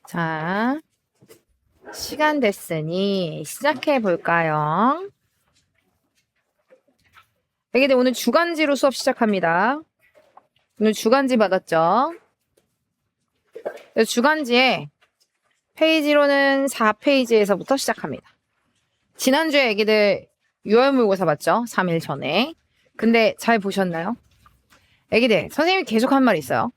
자, 시간 됐으니 시작해 볼까요? 애기들 오늘 주간지로 수업 시작합니다. 오늘 주간지 받았죠? 주간지에 페이지로는 4페이지에서부터 시작합니다. 지난주에 애기들 6월 모의고사 봤죠? 3일 전에. 근데 잘 보셨나요? 애기들, 선생님이 계속 한 말 있어요.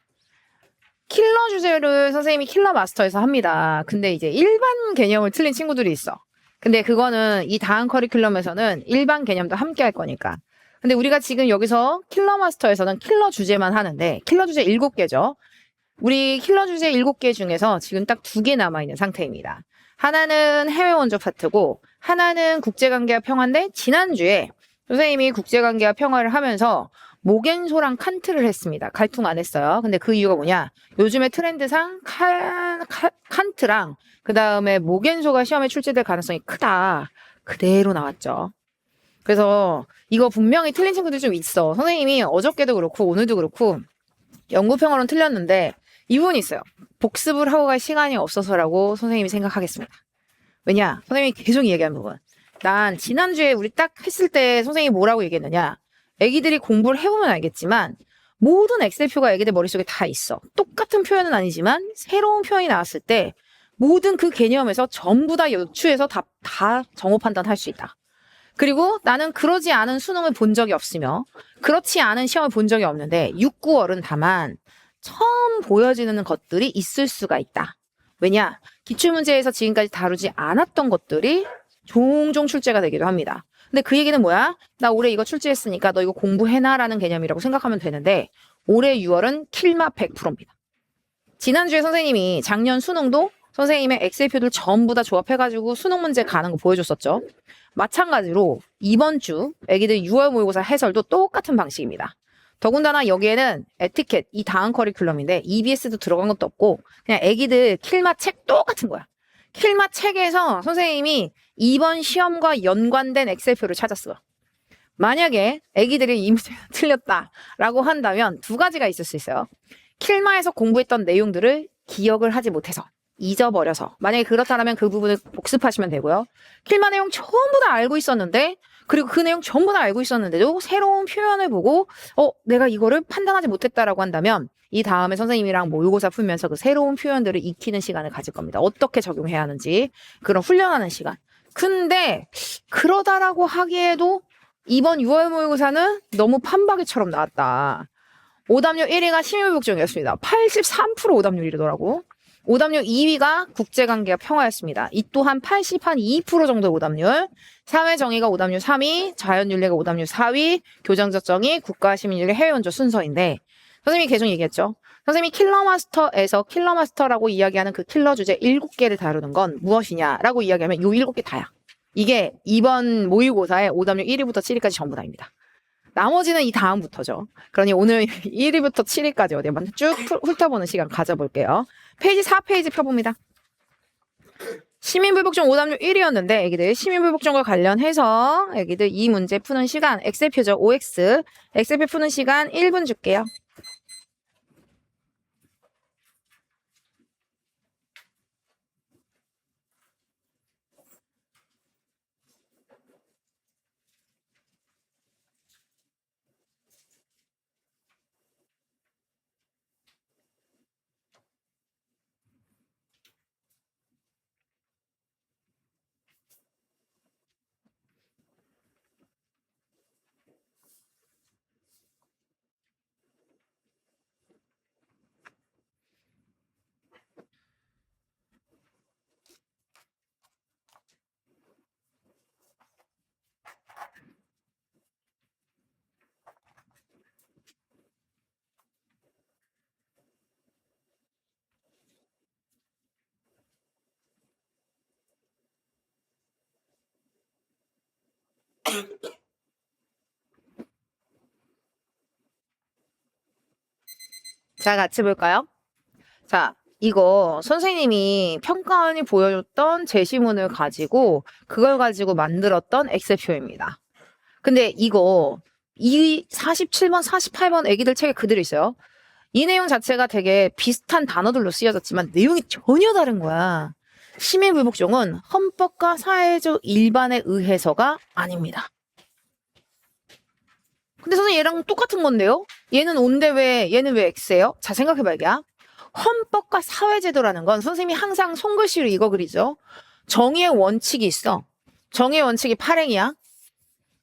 킬러 주제를 선생님이 킬러 마스터에서 합니다. 근데 이제 일반 개념을 틀린 친구들이 있어. 근데 그거는 이 다음 커리큘럼에서는 일반 개념도 함께 할 거니까. 근데 우리가 지금 여기서 킬러 마스터에서는 킬러 주제만 하는데 킬러 주제 7개죠. 우리 킬러 주제 7개 중에서 지금 딱 2개 남아있는 상태입니다. 하나는 해외 원조 파트고 하나는 국제관계와 평화인데 지난주에 선생님이 국제관계와 평화를 하면서 모겐소랑 칸트를 했습니다. 갈통 안 했어요. 근데 그 이유가 뭐냐? 요즘의 트렌드상 칸트랑 그 다음에 모겐소가 시험에 출제될 가능성이 크다. 그대로 나왔죠. 그래서 이거 분명히 틀린 친구들 좀 있어. 선생님이 어저께도 그렇고 오늘도 그렇고 연구평으로는 틀렸는데 이 부분이 있어요. 복습을 하고 갈 시간이 없어서라고 선생님이 생각하겠습니다. 왜냐? 선생님이 계속 얘기한 부분. 난 지난주에 우리 딱 했을 때 선생님이 뭐라고 얘기했느냐? 애기들이 공부를 해보면 알겠지만 모든 엑셀표가 애기들 머릿속에 다 있어. 똑같은 표현은 아니지만 새로운 표현이 나왔을 때 모든 그 개념에서 전부 다 유추해서 다 정호 판단할 수 있다. 그리고 나는 그러지 않은 수능을 본 적이 없으며 그렇지 않은 시험을 본 적이 없는데 6, 9월은 다만 처음 보여지는 것들이 있을 수가 있다. 왜냐? 기출문제에서 지금까지 다루지 않았던 것들이 종종 출제가 되기도 합니다. 근데 그 얘기는 뭐야? 나 올해 이거 출제했으니까 너 이거 공부해놔라는 개념이라고 생각하면 되는데 올해 6월은 킬마 100%입니다. 지난주에 선생님이 작년 수능도 선생님의 엑셀표들 전부 다 조합해가지고 수능 문제 가는 거 보여줬었죠. 마찬가지로 이번 주 애기들 6월 모의고사 해설도 똑같은 방식입니다. 더군다나 여기에는 에티켓, 이 다음 커리큘럼인데 EBS도 들어간 것도 없고 그냥 애기들 킬마 책 똑같은 거야. 킬마 책에서 선생님이 이번 시험과 연관된 엑셀표를 찾았어. 만약에 애기들이 이 문제가 틀렸다라고 한다면 두 가지가 있을 수 있어요. 킬마에서 공부했던 내용들을 기억을 하지 못해서 잊어버려서 만약에 그렇다면 그 부분을 복습하시면 되고요. 킬마 내용 전부 다 알고 있었는데 그리고 그 내용 전부 다 알고 있었는데도 새로운 표현을 보고 내가 이거를 판단하지 못했다라고 한다면 이 다음에 선생님이랑 모의고사 풀면서 그 새로운 표현들을 익히는 시간을 가질 겁니다. 어떻게 적용해야 하는지 그런 훈련하는 시간. 근데 그러다라고 하기에도 이번 6월 모의고사는 너무 판박이처럼 나왔다. 오답률 1위가 심의복종이었습니다. 83% 오답률이더라고. 오답률 2위가 국제관계와 평화였습니다. 이 또한 82% 정도 오답률. 사회정의가 오답률 3위, 자연윤리가 오답률 4위, 교정적정의, 국가시민윤리, 해외원조 순서인데 선생님이 계속 얘기했죠. 선생님이 킬러마스터에서 킬러마스터라고 이야기하는 그 킬러 주제 7개를 다루는 건 무엇이냐라고 이야기하면 요 7개 다야. 이게 이번 모의고사의 오답률 1위부터 7위까지 전부 다입니다. 나머지는 이 다음부터죠. 그러니 오늘 1위부터 7위까지 어디 한번 쭉 훑어보는 시간 가져볼게요. 페이지 4페이지 펴봅니다. 시민불복종 오답률 1위였는데 애기들 시민불복종과 관련해서 애기들 이 문제 푸는 시간 엑셀표죠. OX 엑셀표 푸는 시간 1분 줄게요. 자, 같이 볼까요? 자, 이거 선생님이 평가원이 보여줬던 제시문을 가지고 그걸 가지고 만들었던 엑셀표입니다. 근데 이거 이 47번, 48번 애기들 책에 그대로 있어요. 이 내용 자체가 되게 비슷한 단어들로 쓰여졌지만 내용이 전혀 다른 거야. 시민불복종은 헌법과 사회적 일반에 의해서가 아닙니다. 근데 선생님 얘랑 똑같은 건데요? 얘는 O인데 얘는 왜 X예요? 자, 생각해봐, 이게야. 헌법과 사회제도라는 건 선생님이 항상 손글씨로 이거 그리죠. 정의의 원칙이 있어. 정의의 원칙이 발행이야.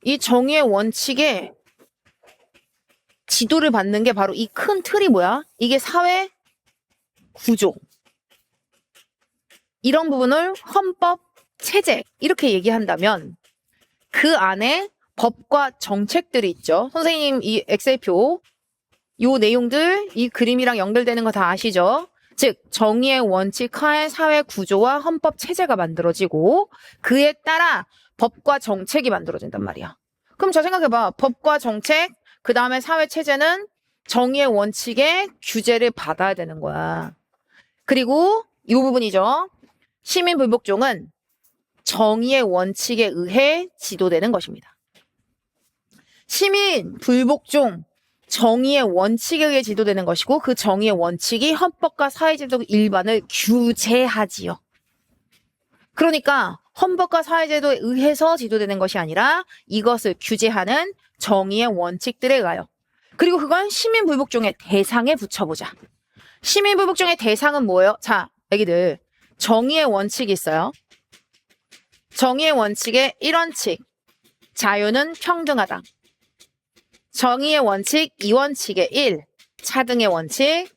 이 정의의 원칙에 지도를 받는 게 바로 이 큰 틀이 뭐야? 이게 사회 구조. 이런 부분을 헌법 체제 이렇게 얘기한다면 그 안에 법과 정책들이 있죠. 선생님 이 엑셀표 요 내용들 이 그림이랑 연결되는 거 다 아시죠? 즉 정의의 원칙 하에 사회 구조와 헌법 체제가 만들어지고 그에 따라 법과 정책이 만들어진단 말이야. 그럼 저 생각해봐. 법과 정책 그 다음에 사회 체제는 정의의 원칙의 규제를 받아야 되는 거야. 그리고 이 부분이죠. 시민불복종은 정의의 원칙에 의해 지도되는 것입니다. 시민불복종 정의의 원칙에 의해 지도되는 것이고 그 정의의 원칙이 헌법과 사회제도 일반을 규제하지요. 그러니까 헌법과 사회제도에 의해서 지도되는 것이 아니라 이것을 규제하는 정의의 원칙들에 의하여. 그리고 그건 시민불복종의 대상에 붙여보자. 시민불복종의 대상은 뭐예요? 자, 애기들 정의의 원칙이 있어요. 정의의 원칙의 1원칙 자유는 평등하다. 정의의 원칙 2원칙의 1 차등의 원칙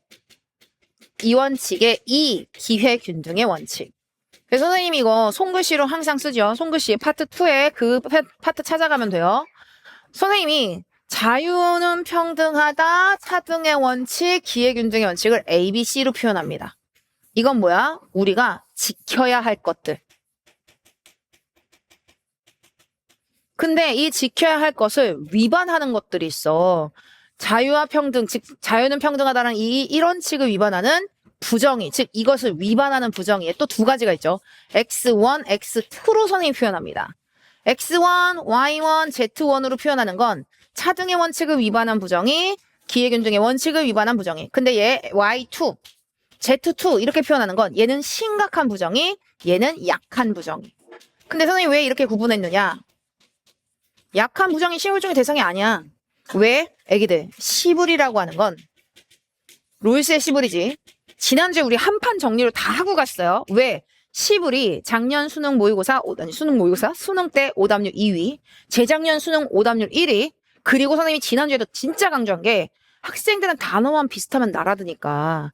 2원칙의 2 기회균등의 원칙. 그래서 선생님이 이거 손글씨로 항상 쓰죠. 손글씨 파트 2에 그 파트 찾아가면 돼요. 선생님이 자유는 평등하다, 차등의 원칙, 기회균등의 원칙을 A, B, C로 표현합니다. 이건 뭐야? 우리가 지켜야 할 것들. 근데 이 지켜야 할 것을 위반하는 것들이 있어. 자유와 평등, 즉 자유는 평등하다는 이 1원칙을 위반하는 부정의, 즉 이것을 위반하는 부정의에 또 두 가지가 있죠. X1, X2로 선생님이 표현합니다. X1, Y1, Z1으로 표현하는 건 차등의 원칙을 위반한 부정의, 기회균등의 원칙을 위반한 부정의. 근데 얘 Y2, Z2 이렇게 표현하는 건 얘는 심각한 부정의, 얘는 약한 부정의. 근데 선생님이 왜 이렇게 구분했느냐? 약한 부정이 시불종의 대상이 아니야. 왜? 애기들 시불이라고 하는 건 롤스의 시불이지. 지난주에 우리 한판 정리를 다 하고 갔어요. 왜? 시불이 작년 수능 모의고사 수능 때 오답률 2위, 재작년 수능 오답률 1위. 그리고 선생님이 지난주에도 진짜 강조한 게 학생들은 단어만 비슷하면 날아드니까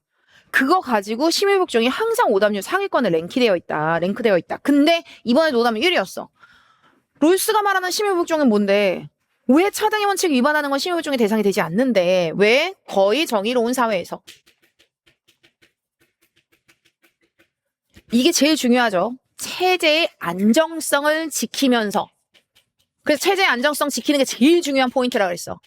그거 가지고 시민불복종이 항상 오답률 상위권에 랭크되어 있다. 근데 이번에도 오답률 1위였어. 롤스가 말하는 시민불복종은 뭔데? 왜 차등의 원칙을 위반하는 건 시민불복종의 대상이 되지 않는데 왜? 거의 정의로운 사회에서. 이게 제일 중요하죠. 체제의 안정성을 지키면서. 그래서 체제의 안정성 지키는 게 제일 중요한 포인트라고 그랬어.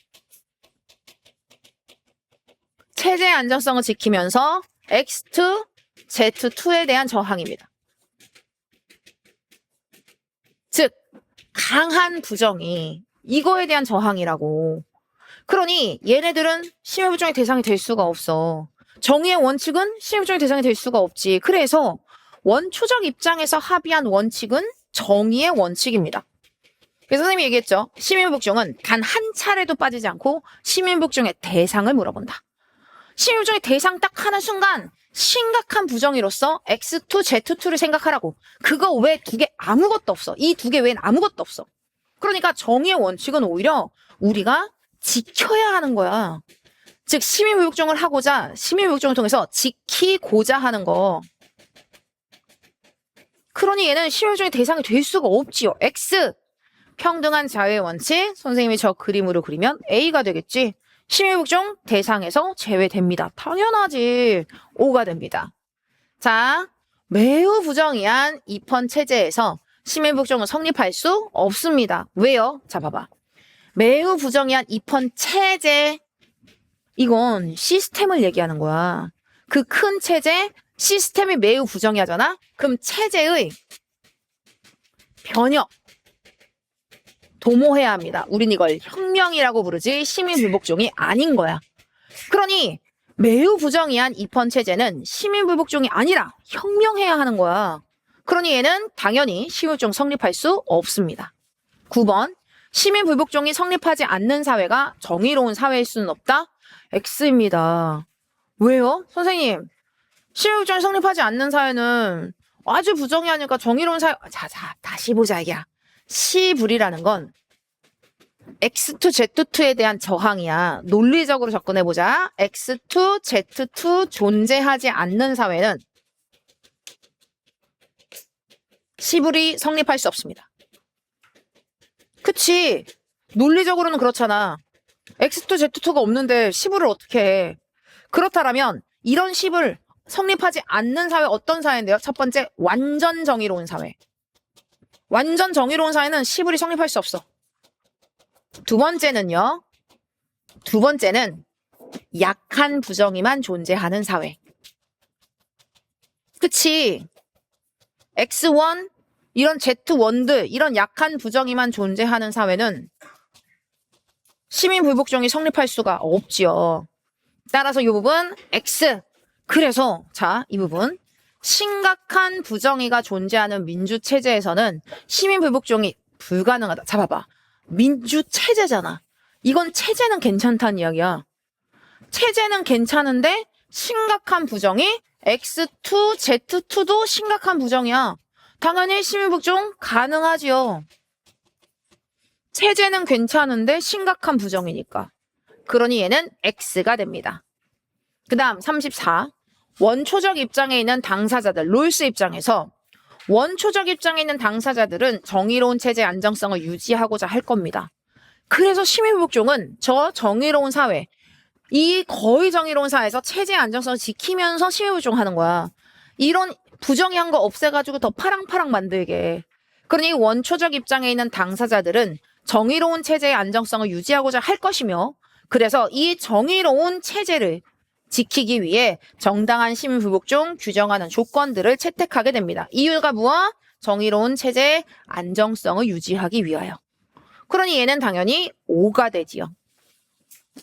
체제의 안정성을 지키면서 X2, Z2에 대한 저항입니다. 즉 강한 부정이 이거에 대한 저항이라고. 그러니 얘네들은 시민불종의 대상이 될 수가 없어. 정의의 원칙은 시민불종의 대상이 될 수가 없지. 그래서 원초적 입장에서 합의한 원칙은 정의의 원칙입니다. 그래서 선생님이 얘기했죠. 시민불복종은 단 한 차례도 빠지지 않고 시민불복종의 대상을 물어본다. 시민불복종의 대상 딱 하는 순간 심각한 부정의로서 X2, Z2를 생각하라고. 그거 외 두 개 아무것도 없어. 이 두 개 외엔 아무것도 없어. 그러니까 정의의 원칙은 오히려 우리가 지켜야 하는 거야. 즉 시민불복종을 하고자 시민불복종을 통해서 지키고자 하는 거. 그러니 얘는 시민불복종의 대상이 될 수가 없지요. X 평등한 자유의 원칙. 선생님이 저 그림으로 그리면 A가 되겠지. 시민불복종 대상에서 제외됩니다. 당연하지. O가 됩니다. 자, 매우 부정의한 입헌 체제에서 시민불복종은 성립할 수 없습니다. 왜요? 자, 봐봐. 매우 부정의한 입헌 체제. 이건 시스템을 얘기하는 거야. 그 큰 체제, 시스템이 매우 부정의하잖아? 그럼 체제의 변혁, 도모해야 합니다. 우린 이걸 혁명이라고 부르지 시민불복종이 아닌 거야. 그러니 매우 부정의한 입헌 체제는 시민불복종이 아니라 혁명해야 하는 거야. 그러니 얘는 당연히 시민불복종 성립할 수 없습니다. 9번 시민불복종이 성립하지 않는 사회가 정의로운 사회일 수는 없다? X입니다. 왜요? 선생님, 시민불복종이 성립하지 않는 사회는 아주 부정의하니까 정의로운 사회. 자, 다시 보자 이게야. 시불이라는 건 X2, Z2에 대한 저항이야. 논리적으로 접근해보자. X2, Z2 존재하지 않는 사회는 시불이 성립할 수 없습니다. 그치? 논리적으로는 그렇잖아. X2, Z2가 없는데 시불을 어떻게 해? 그렇다면 이런 시불 성립하지 않는 사회 어떤 사회인데요? 첫 번째, 완전 정의로운 사회. 완전 정의로운 사회는 시불이 성립할 수 없어. 두 번째는 약한 부정의만 존재하는 사회. 그치? X1, 이런 Z1들, 이런 약한 부정의만 존재하는 사회는 시민불복종이 성립할 수가 없지요. 따라서 이 부분 X. 그래서 자, 이 부분 심각한 부정의가 존재하는 민주체제에서는 시민불복종이 불가능하다. 자, 봐봐. 민주체제잖아. 이건 체제는 괜찮다는 이야기야. 체제는 괜찮은데 심각한 부정의 X2, Z2도 심각한 부정이야. 당연히 시민불복종 가능하지요. 체제는 괜찮은데 심각한 부정이니까. 그러니 얘는 X가 됩니다. 그 다음 34. 원초적 입장에 있는 당사자들, 롤스 입장에서 원초적 입장에 있는 당사자들은 정의로운 체제 안정성을 유지하고자 할 겁니다. 그래서 시민불복종은 저 정의로운 사회, 이 거의 정의로운 사회에서 체제 안정성을 지키면서 시민불복종 하는 거야. 이런 부정의한 거 없애가지고 더 파랑파랑 만들게. 그러니 원초적 입장에 있는 당사자들은 정의로운 체제의 안정성을 유지하고자 할 것이며, 그래서 이 정의로운 체제를 지키기 위해 정당한 시민불복종 규정하는 조건들을 채택하게 됩니다. 이유가 무엇? 정의로운 체제의 안정성을 유지하기 위하여. 그러니 얘는 당연히 5가 되지요.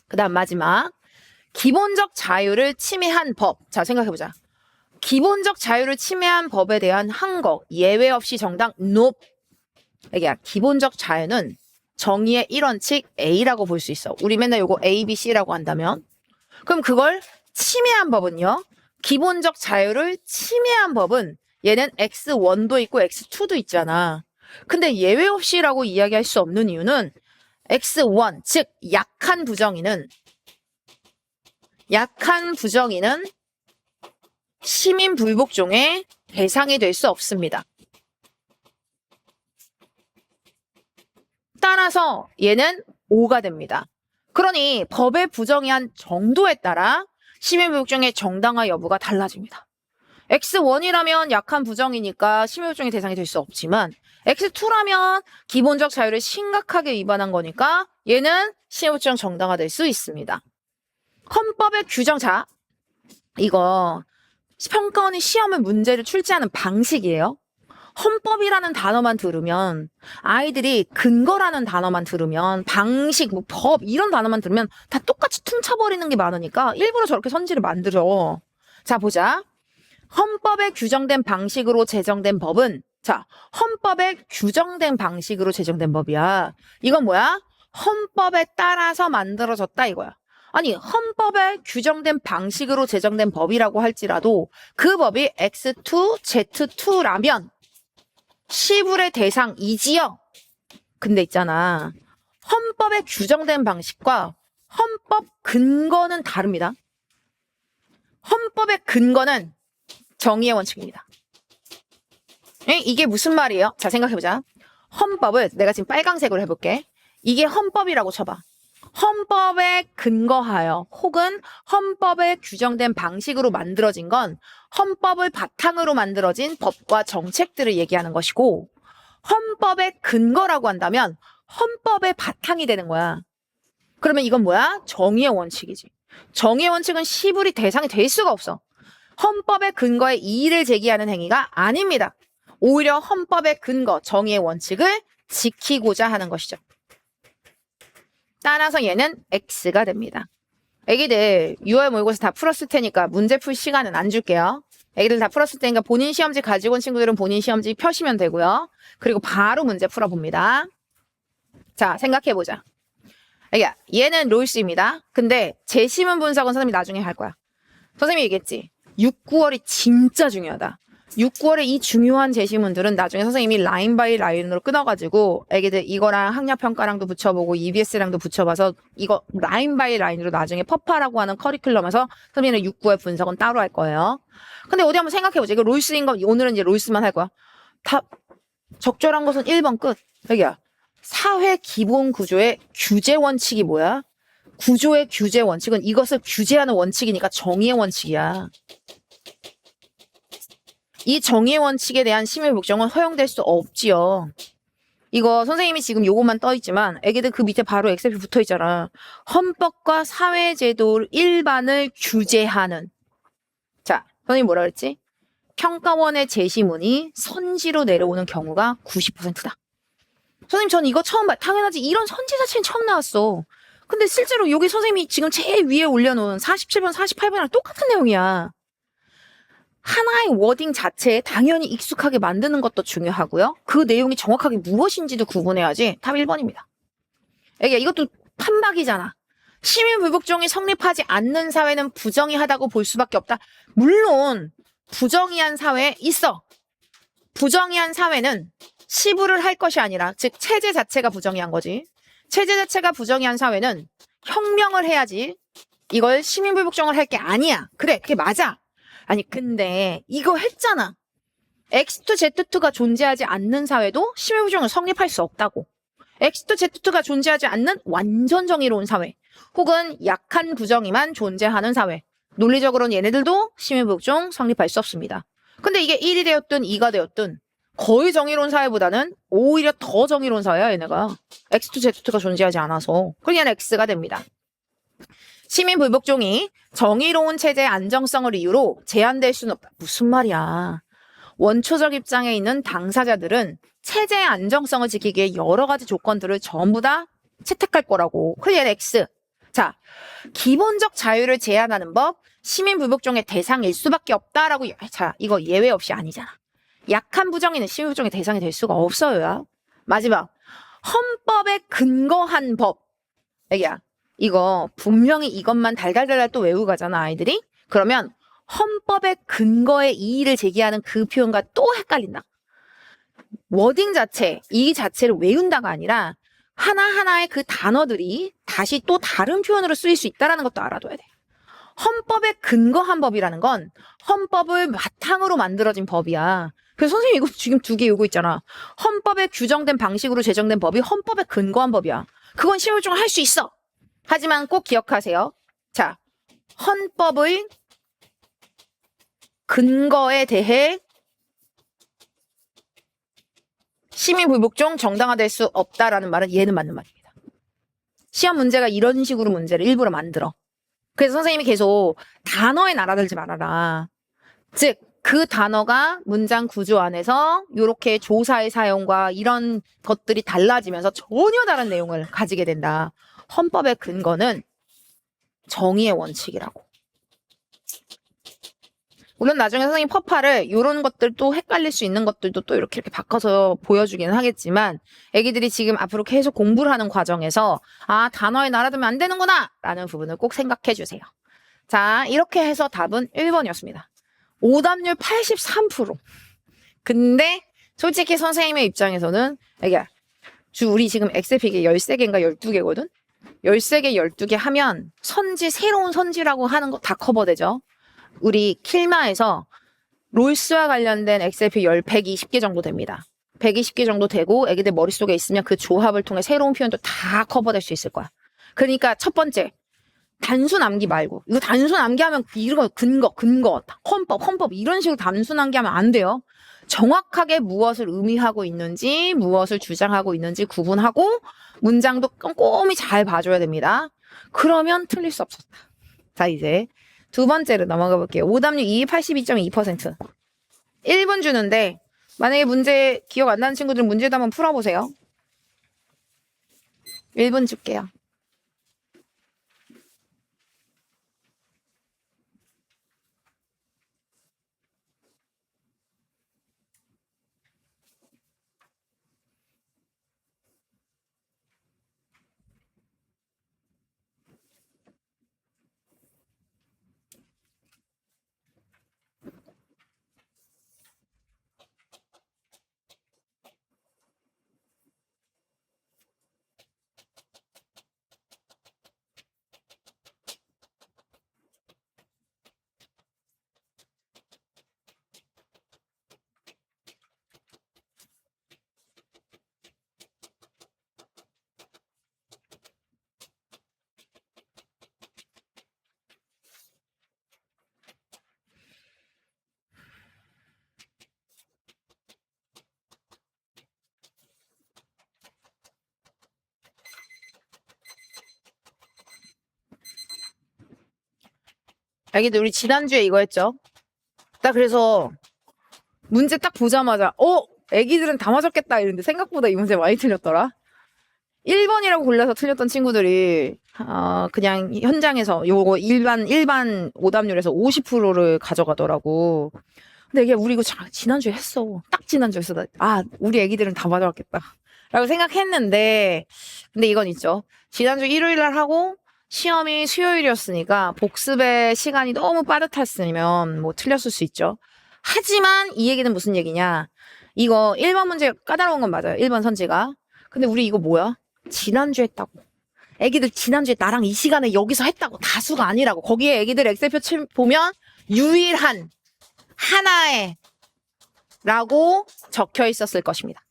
그 다음 마지막. 기본적 자유를 침해한 법. 자, 생각해보자. 기본적 자유를 침해한 법에 대한 항거, 예외 없이 정당 NO. 이게 기본적 자유는 정의의 일원칙 A라고 볼 수 있어. 우리 맨날 요거 A, B, C라고 한다면. 그럼 그걸 침해한 법은요. 기본적 자유를 침해한 법은 얘는 X1도 있고 X2도 있잖아. 근데 예외 없이라고 이야기할 수 없는 이유는 X1, 즉 약한 부정의는 시민불복종의 대상이 될 수 없습니다. 따라서 얘는 5가 됩니다. 그러니 법에 부정의한 정도에 따라 시민불복종의 정당화 여부가 달라집니다. X1이라면 약한 부정이니까 시민불복종의 대상이 될 수 없지만 X2라면 기본적 자유를 심각하게 위반한 거니까 얘는 시민불복종 정당화될 수 있습니다. 헌법의 규정, 자, 이거 평가원이 시험에 문제를 출제하는 방식이에요. 헌법이라는 단어만 들으면, 아이들이 근거라는 단어만 들으면, 방식, 뭐 법 이런 단어만 들으면 다 똑같이 퉁쳐버리는 게 많으니까 일부러 저렇게 선지를 만들어. 자, 보자. 헌법에 규정된 방식으로 제정된 법은, 자, 헌법에 규정된 방식으로 제정된 법이야. 이건 뭐야? 헌법에 따라서 만들어졌다 이거야. 아니, 헌법에 규정된 방식으로 제정된 법이라고 할지라도 그 법이 X2, Z2라면 시불의 대상이지요. 근데 있잖아. 헌법에 규정된 방식과 헌법 근거는 다릅니다. 헌법의 근거는 정의의 원칙입니다. 이게 무슨 말이에요? 자, 생각해보자. 헌법을 내가 지금 빨강색으로 해볼게. 이게 헌법이라고 쳐봐. 헌법에 근거하여 혹은 헌법에 규정된 방식으로 만들어진 건 헌법을 바탕으로 만들어진 법과 정책들을 얘기하는 것이고, 헌법의 근거라고 한다면 헌법의 바탕이 되는 거야. 그러면 이건 뭐야? 정의의 원칙이지. 정의의 원칙은 시불이 대상이 될 수가 없어. 헌법의 근거에 이의를 제기하는 행위가 아닙니다. 오히려 헌법의 근거, 정의의 원칙을 지키고자 하는 것이죠. 따라서 얘는 X가 됩니다. 애기들 6월 모의고사 다 풀었을 테니까 문제 풀 시간은 안 줄게요. 애기들 다 풀었을 테니까 본인 시험지 가지고 온 친구들은 본인 시험지 펴시면 되고요. 그리고 바로 문제 풀어봅니다. 자, 생각해보자. 애기야, 얘는 롤스입니다. 근데 재시문 분석은 선생님이 나중에 할 거야. 선생님이 얘기했지. 6, 9월이 진짜 중요하다. 6, 9월에 이 중요한 제시문들은 나중에 선생님이 라인 바이 라인으로 끊어가지고 애기들 이거랑 학력평가랑도 붙여보고 EBS랑도 붙여봐서 이거 라인 바이 라인으로 나중에 퍼파라고 하는 커리큘럼에서 선생님은 6, 9월 분석은 따로 할 거예요. 근데 어디 한번 생각해보자. 이거 롤스인 거 오늘은 이제 롤스만 할 거야. 답 적절한 것은 1번 끝. 여기야. 사회 기본 구조의 규제 원칙이 뭐야? 구조의 규제 원칙은 이것을 규제하는 원칙이니까 정의의 원칙이야. 이 정의의 원칙에 대한 심의 복종은 허용될 수 없지요. 이거 선생님이 지금 요것만 떠있지만 애기들 그 밑에 바로 엑셀이 붙어있잖아. 헌법과 사회제도 일반을 규제하는. 자, 선생님 뭐라 그랬지? 평가원의 제시문이 선지로 내려오는 경우가 90%다. 선생님 전 이거 처음 봐. 당연하지. 이런 선지 자체는 처음 나왔어. 근데 실제로 여기 선생님이 지금 제일 위에 올려놓은 47번, 48번이랑 똑같은 내용이야. 하나의 워딩 자체에 당연히 익숙하게 만드는 것도 중요하고요. 그 내용이 정확하게 무엇인지도 구분해야지. 답 1번입니다. 이것도 판박이잖아. 시민불복종이 성립하지 않는 사회는 부정의하다고 볼 수밖에 없다. 물론 부정의한 사회에 있어. 부정의한 사회는 시부를 할 것이 아니라 즉 체제 자체가 부정의한 거지. 체제 자체가 부정의한 사회는 혁명을 해야지 이걸 시민불복종을 할 게 아니야. 그래, 그게 맞아. 아니 근데 이거 했잖아. X2, Z2가 존재하지 않는 사회도 시민불복종을 성립할 수 없다고. X2, Z2가 존재하지 않는 완전 정의로운 사회 혹은 약한 부정의만 존재하는 사회. 논리적으로는 얘네들도 시민불복종 성립할 수 없습니다. 근데 이게 1이 되었든 2가 되었든 거의 정의로운 사회보다는 오히려 더 정의로운 사회야 얘네가. X2, Z2가 존재하지 않아서. 그러니까 X가 됩니다. 시민불복종이 정의로운 체제의 안정성을 이유로 제한될 수는 없다. 무슨 말이야. 원초적 입장에 있는 당사자들은 체제의 안정성을 지키기 위해 여러 가지 조건들을 전부 다 채택할 거라고. 그게 X. 자, 기본적 자유를 제한하는 법, 시민불복종의 대상일 수밖에 없다라고. 자, 이거 예외 없이 아니잖아. 약한 부정의는 시민불복종의 대상이 될 수가 없어요. 마지막, 헌법에 근거한 법. 애기야, 이거 분명히 이것만 달달달달 또 외우고 가잖아 아이들이. 그러면 헌법의 근거에 이의를 제기하는 그 표현과 또 헷갈린다. 워딩 자체, 이 자체를 외운다가 아니라 하나하나의 그 단어들이 다시 또 다른 표현으로 쓰일 수 있다는 것도 알아둬야 돼. 헌법에 근거한 법이라는 건 헌법을 바탕으로 만들어진 법이야. 그래서 선생님 이거 지금 2개 요구 있잖아. 헌법에 규정된 방식으로 제정된 법이 헌법에 근거한 법이야. 그건 시민불복종을 할 수 있어. 하지만 꼭 기억하세요. 자, 헌법의 근거에 대해 시민불복종 정당화될 수 없다라는 말은 얘는 맞는 말입니다. 시험 문제가 이런 식으로 문제를 일부러 만들어. 그래서 선생님이 계속 단어에 날아들지 말아라. 즉, 그 단어가 문장 구조 안에서 이렇게 조사의 사용과 이런 것들이 달라지면서 전혀 다른 내용을 가지게 된다. 헌법의 근거는 정의의 원칙이라고. 물론 나중에 선생님 퍼파를 이런 것들도 헷갈릴 수 있는 것들도 또 이렇게 바꿔서 보여주기는 하겠지만 애기들이 지금 앞으로 계속 공부를 하는 과정에서 아, 단어에 날아들면 안 되는구나 라는 부분을 꼭 생각해 주세요. 자, 이렇게 해서 답은 1번이었습니다. 오답률 83%. 근데 솔직히 선생님의 입장에서는 애기야, 우리 지금 엑셀픽이 13개인가 12개거든? 13개, 12개 하면 선지, 새로운 선지라고 하는 거 다 커버되죠? 우리 킬마에서 롤스와 관련된 엑셀픽 120개 정도 됩니다. 120개 정도 되고 애기들 머릿속에 있으면 그 조합을 통해 새로운 표현도 다 커버될 수 있을 거야. 그러니까 첫 번째, 단순 암기 말고. 이거 단순 암기하면 이런 거 근거, 헌법 이런 식으로 단순 암기하면 안 돼요. 정확하게 무엇을 의미하고 있는지, 무엇을 주장하고 있는지 구분하고 문장도 꼼꼼히 잘 봐줘야 됩니다. 그러면 틀릴 수 없었다. 자, 이제 두 번째로 넘어가 볼게요. 오답률 82.2%. 1분 주는데 만약에 문제 기억 안 나는 친구들은 문제도 한번 풀어보세요. 1분 줄게요. 애기들 우리 지난주에 이거 했죠? 딱 그래서 문제 딱 보자마자 애기들은 다 맞았겠다 이랬는데 생각보다 이 문제 많이 틀렸더라. 1번이라고 골라서 틀렸던 친구들이 그냥 현장에서 요거 일반 오답률에서 50%를 가져가더라고. 근데 이게 우리 이거 지난주에 했어. 딱 지난주에 했어. 우리 애기들은 다 맞아왔겠다 라고 생각했는데, 근데 이건 있죠. 지난주 일요일날 하고 시험이 수요일이었으니까 복습의 시간이 너무 빠듯했으면 뭐 틀렸을 수 있죠. 하지만 이 얘기는 무슨 얘기냐. 이거 1번 문제 까다로운 건 맞아요. 1번 선지가. 근데 우리 이거 뭐야? 지난주 했다고. 애기들 지난주에 나랑 이 시간에 여기서 했다고. 다수가 아니라고. 거기에 애기들 엑셀표 보면 유일한 하나에 라고 적혀 있었을 것입니다.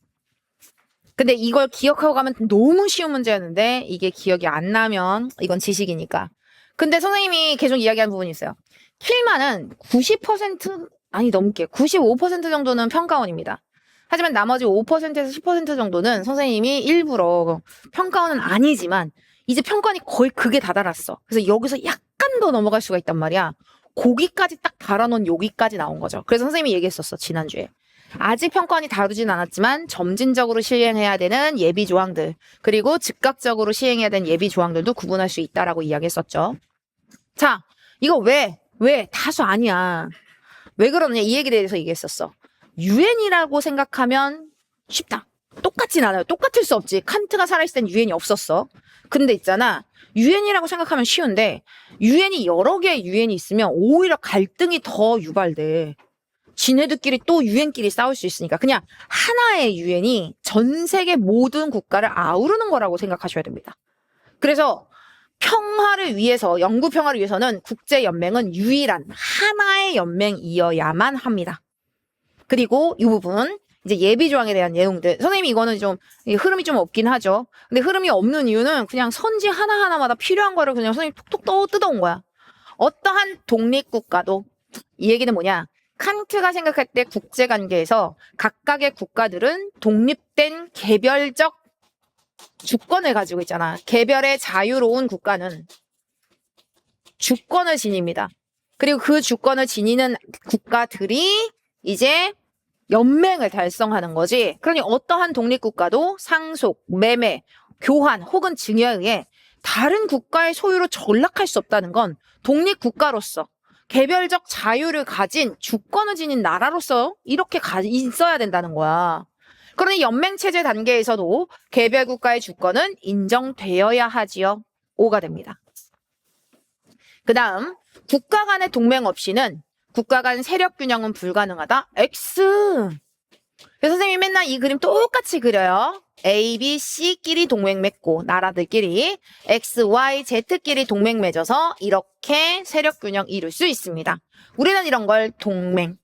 근데 이걸 기억하고 가면 너무 쉬운 문제였는데 이게 기억이 안 나면 이건 지식이니까. 근데 선생님이 계속 이야기하는 부분이 있어요. 킬만은 90% 아니 넘게 95% 정도는 평가원입니다. 하지만 나머지 5%에서 10% 정도는 선생님이 일부러 평가원은 아니지만 이제 평가원이 거의 극에 다다랐어. 그래서 여기서 약간 더 넘어갈 수가 있단 말이야. 거기까지 딱 달아놓은 여기까지 나온 거죠. 그래서 선생님이 얘기했었어. 지난주에. 아직 평가원이 다루진 않았지만 점진적으로 시행해야 되는 예비 조항들 그리고 즉각적으로 시행해야 되는 예비 조항들도 구분할 수 있다라고 이야기했었죠. 자, 이거 왜 다수 아니야. 왜 그러느냐 이 얘기에 대해서 얘기했었어. 유엔이라고 생각하면 쉽다. 똑같진 않아요. 똑같을 수 없지. 칸트가 살아있을 땐 유엔이 없었어. 근데 있잖아. 유엔이라고 생각하면 쉬운데 유엔이 여러 개의 유엔이 있으면 오히려 갈등이 더 유발돼. 지네들끼리 또 유엔끼리 싸울 수 있으니까 그냥 하나의 유엔이 전 세계 모든 국가를 아우르는 거라고 생각하셔야 됩니다. 그래서 평화를 위해서 영구 평화를 위해서는 국제연맹은 유일한 하나의 연맹이어야만 합니다. 그리고 이 부분 이제 예비조항에 대한 내용들 선생님이 이거는 좀 흐름이 좀 없긴 하죠. 근데 흐름이 없는 이유는 그냥 선지 하나하나마다 필요한 거를 그냥 선생님이 톡톡 뜯어온 거야. 어떠한 독립국가도 이 얘기는 뭐냐 칸트가 생각할 때 국제관계에서 각각의 국가들은 독립된 개별적 주권을 가지고 있잖아. 개별의 자유로운 국가는 주권을 지닙니다. 그리고 그 주권을 지니는 국가들이 이제 연맹을 달성하는 거지. 그러니 어떠한 독립국가도 상속, 매매, 교환 혹은 증여에 의해 다른 국가의 소유로 전락할 수 없다는 건 독립국가로서 개별적 자유를 가진 주권을 지닌 나라로서 이렇게 있어야 된다는 거야. 그러니 연맹체제 단계에서도 개별 국가의 주권은 인정되어야 하지요. 5가 됩니다. 그 다음 국가 간의 동맹 없이는 국가 간 세력 균형은 불가능하다. X. 그래서 선생님이 맨날 이 그림 똑같이 그려요. A, B, C끼리 동맹 맺고 나라들끼리 X, Y, Z끼리 동맹 맺어서 이렇게 세력 균형 이룰 수 있습니다. 우리는 이런 걸 동맹은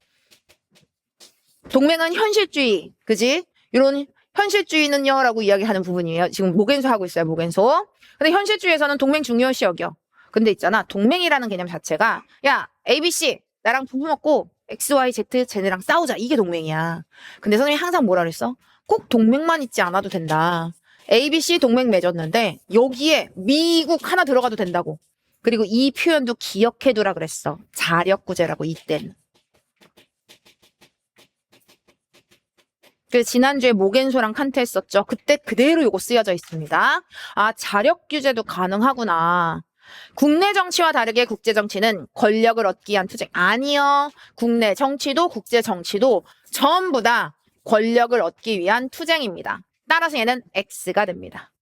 현실주의, 그지? 이런 현실주의는요 라고 이야기하는 부분이에요. 지금 모겐소 하고 있어요. 모겐소. 근데 현실주의에서는 동맹 중요시 여겨. 근데 있잖아. 동맹이라는 개념 자체가 야 A, B, C 나랑 부부 먹고 X, Y, Z 쟤네랑 싸우자. 이게 동맹이야. 근데 선생님이 항상 뭐라 그랬어? 꼭 동맹만 있지 않아도 된다. A, B, C 동맹 맺었는데 여기에 미국 하나 들어가도 된다고. 그리고 이 표현도 기억해두라 그랬어. 자력구제라고 이때는. 그래서 지난주에 모겐소랑 칸트 했었죠. 그때 그대로 요거 쓰여져 있습니다. 자력규제도 가능하구나. 국내 정치와 다르게 국제 정치는 권력을 얻기 위한 투쟁. 아니요. 국내 정치도 국제 정치도 전부 다 권력을 얻기 위한 투쟁입니다. 따라서 얘는 X가 됩니다.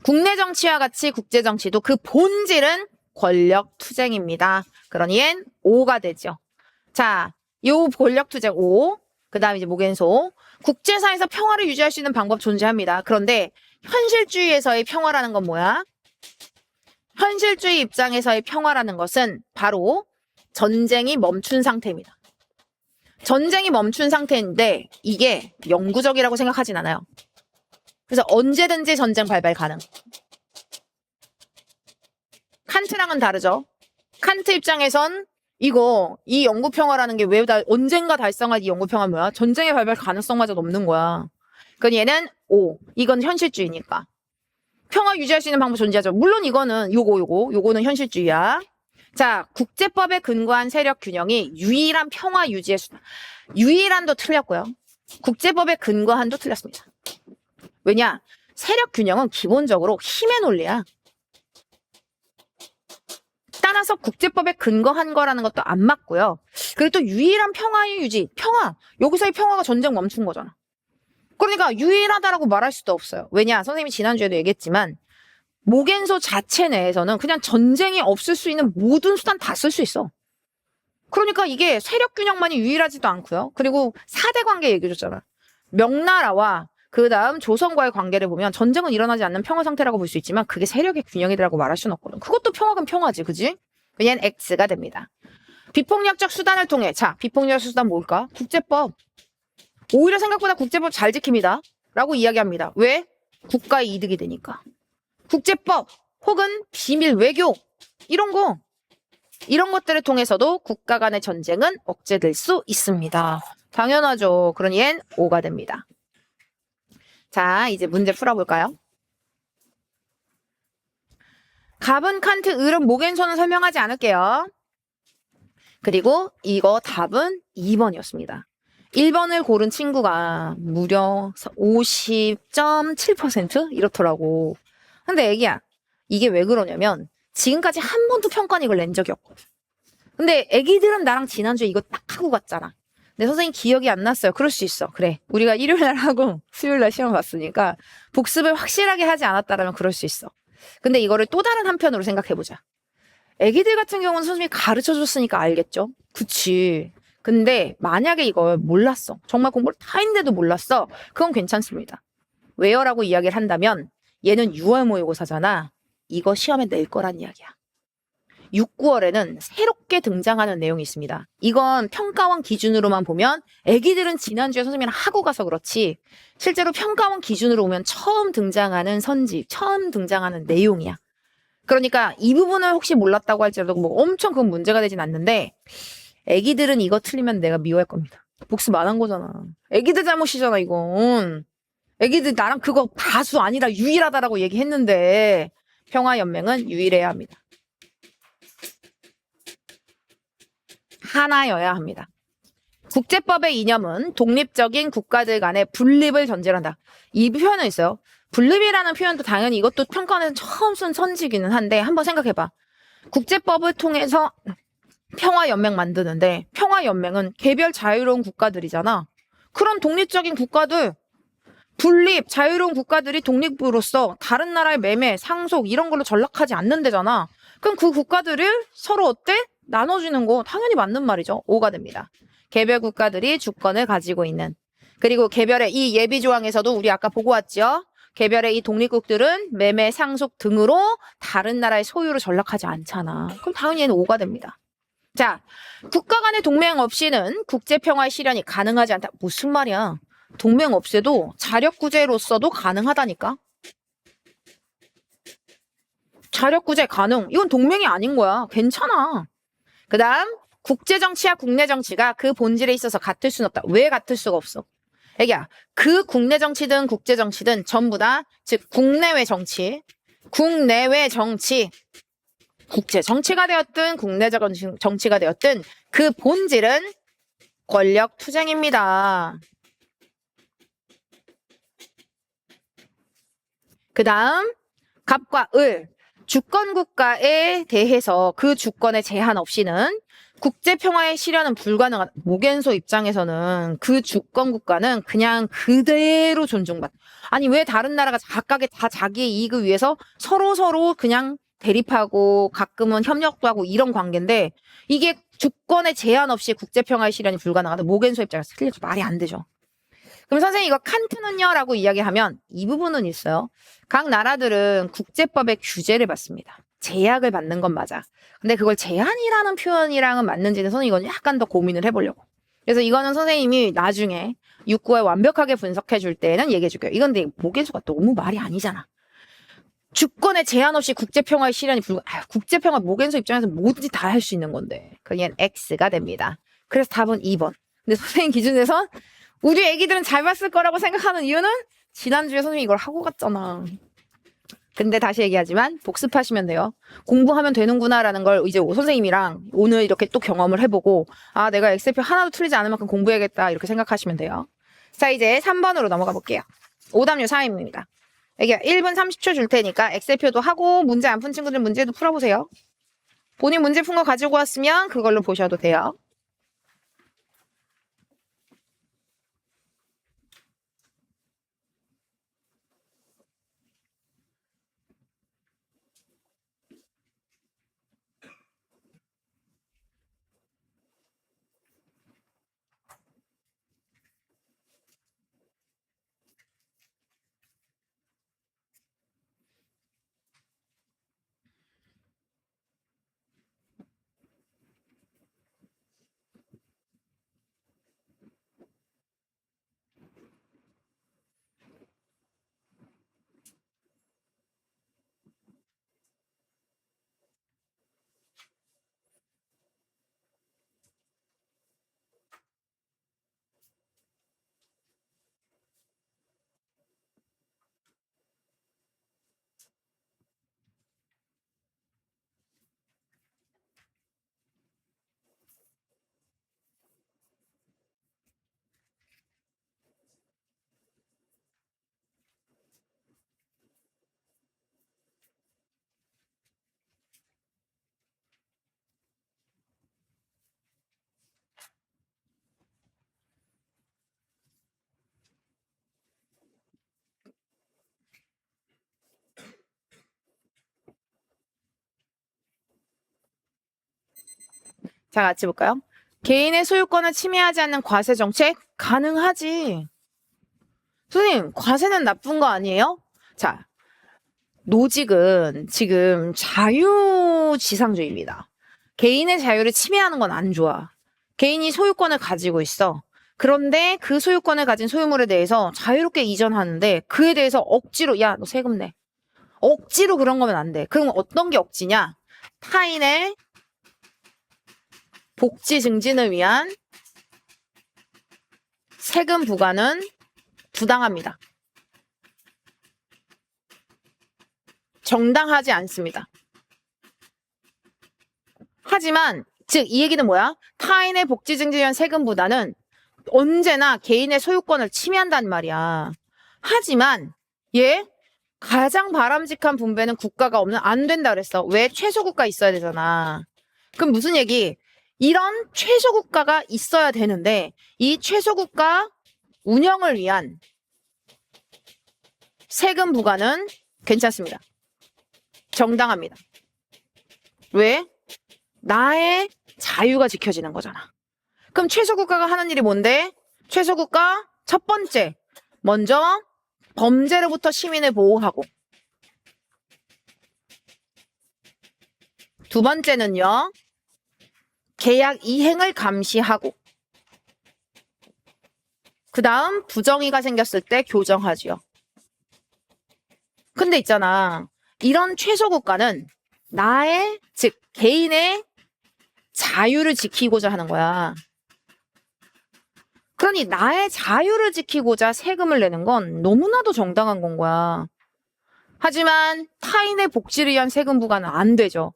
국내 정치와 같이 국제 정치도 그 본질은 권력 투쟁입니다. 그러니 얘는 O가 되죠. 자, 요 권력 투쟁 O. 그 다음에 이제 모겐소. 국제사에서 평화를 유지할 수 있는 방법 존재합니다. 그런데 현실주의에서의 평화라는 건 뭐야? 현실주의 입장에서의 평화라는 것은 바로 전쟁이 멈춘 상태입니다. 전쟁이 멈춘 상태인데 이게 영구적이라고 생각하진 않아요. 그래서 언제든지 전쟁 발발 가능. 칸트랑은 다르죠. 칸트 입장에선 이 영구평화라는 게 왜 언젠가 달성할 이 영구평화 뭐야? 전쟁의 발발 가능성마저 넘는 거야. 그건 얘는 O. 이건 현실주의니까. 평화 유지할 수 있는 방법 존재하죠. 물론 이거는 요거는 현실주의야. 자, 국제법에 근거한 세력 균형이 유일한 평화 유지의 수단. 유일한도 틀렸고요. 국제법에 근거한도 틀렸습니다. 왜냐? 세력 균형은 기본적으로 힘의 논리야. 따라서 국제법에 근거한 거라는 것도 안 맞고요. 그리고 또 유일한 평화의 유지. 평화. 여기서의 평화가 전쟁 멈춘 거잖아. 그러니까 유일하다라고 말할 수도 없어요. 왜냐? 선생님이 지난주에도 얘기했지만 모겐소 자체 내에서는 그냥 전쟁이 없을 수 있는 모든 수단 다 쓸 수 있어. 그러니까 이게 세력 균형만이 유일하지도 않고요. 그리고 4대 관계 얘기해줬잖아. 명나라와 그 다음 조선과의 관계를 보면 전쟁은 일어나지 않는 평화 상태라고 볼 수 있지만 그게 세력의 균형이라고 말할 수는 없거든. 그것도 평화건 평화지, 그지? 얘는 X가 됩니다. 비폭력적 수단을 통해, 자, 비폭력적 수단 뭘까? 국제법. 오히려 생각보다 국제법 잘 지킵니다. 라고 이야기합니다. 왜? 국가의 이득이 되니까. 국제법 혹은 비밀 외교 이런 것들을 통해서도 국가 간의 전쟁은 억제될 수 있습니다. 당연하죠. 그러니 얘는 O가 됩니다. 자, 이제 문제 풀어볼까요? 갑은 칸트, 을은 모겐소는 설명하지 않을게요. 그리고 이거 답은 2번이었습니다. 1번을 고른 친구가 무려 50.7% 이렇더라고. 근데 애기야, 이게 왜 그러냐면 지금까지 한 번도 평가는 이걸 낸 적이 없거든. 근데 애기들은 나랑 지난주에 이거 딱 하고 갔잖아. 근데 선생님 기억이 안 났어요. 그럴 수 있어. 그래. 우리가 일요일날 하고 수요일날 시험 봤으니까 복습을 확실하게 하지 않았다라면 그럴 수 있어. 근데 이거를 또 다른 한편으로 생각해보자. 애기들 같은 경우는 선생님이 가르쳐줬으니까 알겠죠? 그치. 근데 만약에 이걸 몰랐어. 정말 공부를 다 했는데도 몰랐어. 그건 괜찮습니다. 왜요라고 이야기를 한다면 얘는 6월 모의고사잖아. 이거 시험에 낼 거란 이야기야. 6, 9월에는 새롭게 등장하는 내용이 있습니다. 이건 평가원 기준으로만 보면 애기들은 지난주에 선생님이랑 하고 가서 그렇지 실제로 평가원 기준으로 보면 처음 등장하는 선지, 처음 등장하는 내용이야. 그러니까 이 부분을 혹시 몰랐다고 할지라도 뭐 엄청 그건 문제가 되진 않는데 애기들은 이거 틀리면 내가 미워할 겁니다. 복습 안 한 거잖아. 애기들 잘못이잖아 이건. 애기들 나랑 그거 다수 아니라 유일하다라고 얘기했는데 평화연맹은 유일해야 합니다. 하나여야 합니다. 국제법의 이념은 독립적인 국가들 간의 분립을 전제로 한다. 이 표현은 있어요. 분립이라는 표현도 당연히 이것도 평가는 처음 쓴 선지기는 한데 한번 생각해봐. 국제법을 통해서 평화연맹 만드는데 평화연맹은 개별 자유로운 국가들이잖아. 그런 독립적인 국가들, 분립, 자유로운 국가들이 독립으로서 다른 나라의 매매, 상속 이런 걸로 전락하지 않는 데잖아. 그럼 그 국가들을 서로 어때? 나눠주는 거 당연히 맞는 말이죠. 5가 됩니다. 개별 국가들이 주권을 가지고 있는. 그리고 개별의 이 예비 조항에서도 우리 아까 보고 왔죠. 개별의 이 독립국들은 매매, 상속 등으로 다른 나라의 소유로 전락하지 않잖아. 그럼 당연히 얘는 5가 됩니다. 자, 국가 간의 동맹 없이는 국제평화의 실현이 가능하지 않다. 무슨 말이야? 동맹 없애도 자력구제로서도 가능하다니까? 자력구제 가능. 이건 동맹이 아닌 거야. 괜찮아. 그 다음 국제정치와 국내정치가 그 본질에 있어서 같을 수는 없다. 왜 같을 수가 없어? 애기야, 그 국내정치든 국제정치든 전부 다 즉 국내외 정치, 국제정치가 되었든 국내적 정치가 되었든 그 본질은 권력 투쟁입니다. 그 다음 갑과 을, 주권국가에 대해서 그 주권의 제한 없이는 국제평화의 실현은 불가능하다. 모겐소 입장에서는 그 주권국가는 그냥 그대로 존중받. 아니 왜 다른 나라가 각각의 다 자기의 이익을 위해서 서로 그냥 대립하고 가끔은 협력도 하고 이런 관계인데 이게 주권의 제한 없이 국제평화의 실현이 불가능하다. 모겐소 입장에서 틀려서 말이 안 되죠. 그럼 선생님 이거 칸트는요? 라고 이야기하면 이 부분은 있어요. 각 나라들은 국제법의 규제를 받습니다. 제약을 받는 건 맞아. 근데 그걸 제한이라는 표현이랑은 맞는지는 선생님 이건 약간 더 고민을 해보려고. 그래서 이거는 선생님이 나중에 6구에 완벽하게 분석해 줄 때는 얘기해 줄게요. 이건 근데 모겐소가 너무 말이 아니잖아. 주권의 제한 없이 국제평화의 실현이 국제평화 모겐소 입장에서 뭐든지 다 할 수 있는 건데. 그럼 얘는 X가 됩니다. 그래서 답은 2번. 근데 선생님 기준에서 우리 애기들은 잘 봤을 거라고 생각하는 이유는 지난주에 선생님이 이걸 하고 갔잖아. 근데 다시 얘기하지만 복습하시면 돼요. 공부하면 되는구나라는 걸 이제 선생님이랑 오늘 이렇게 또 경험을 해보고 아 내가 엑셀표 하나도 틀리지 않을 만큼 공부해야겠다 이렇게 생각하시면 돼요. 자 이제 3번으로 넘어가 볼게요. 오답류 4입니다. 여기 1분 30초 줄 테니까 엑셀표도 하고 문제 안 푼 친구들 문제도 풀어보세요. 본인 문제 푼 거 가지고 왔으면 그걸로 보셔도 돼요. 자, 같이 볼까요? 개인의 소유권을 침해하지 않는 과세 정책 가능하지. 선생님, 과세는 나쁜 거 아니에요? 자, 노직은 지금 자유지상주의입니다. 개인의 자유를 침해하는 건 안 좋아. 개인이 소유권을 가지고 있어. 그런데 그 소유권을 가진 소유물에 대해서 자유롭게 이전하는데 그에 대해서 억지로 야, 너 세금 내. 억지로 그런 거면 안 돼. 그럼 어떤 게 억지냐? 타인의 복지 증진을 위한 세금 부과는 부당합니다. 정당하지 않습니다. 하지만 즉 이 얘기는 뭐야? 타인의 복지 증진을 위한 세금 부과는 언제나 개인의 소유권을 침해한단 말이야. 하지만 가장 바람직한 분배는 국가가 없는 안 된다 그랬어. 왜? 최소국가 있어야 되잖아. 그럼 무슨 얘기? 이런 최소국가가 있어야 되는데 이 최소국가 운영을 위한 세금 부과는 괜찮습니다. 정당합니다. 왜? 나의 자유가 지켜지는 거잖아. 그럼 최소국가가 하는 일이 뭔데? 최소국가 첫 번째, 먼저 범죄로부터 시민을 보호하고 두 번째는요. 계약 이행을 감시하고 그 다음 부정의가 생겼을 때 교정하지요. 근데 있잖아. 이런 최소국가는 나의 즉 개인의 자유를 지키고자 하는 거야. 그러니 나의 자유를 지키고자 세금을 내는 건 너무나도 정당한 건 거야. 하지만 타인의 복지를 위한 세금 부과는 안 되죠.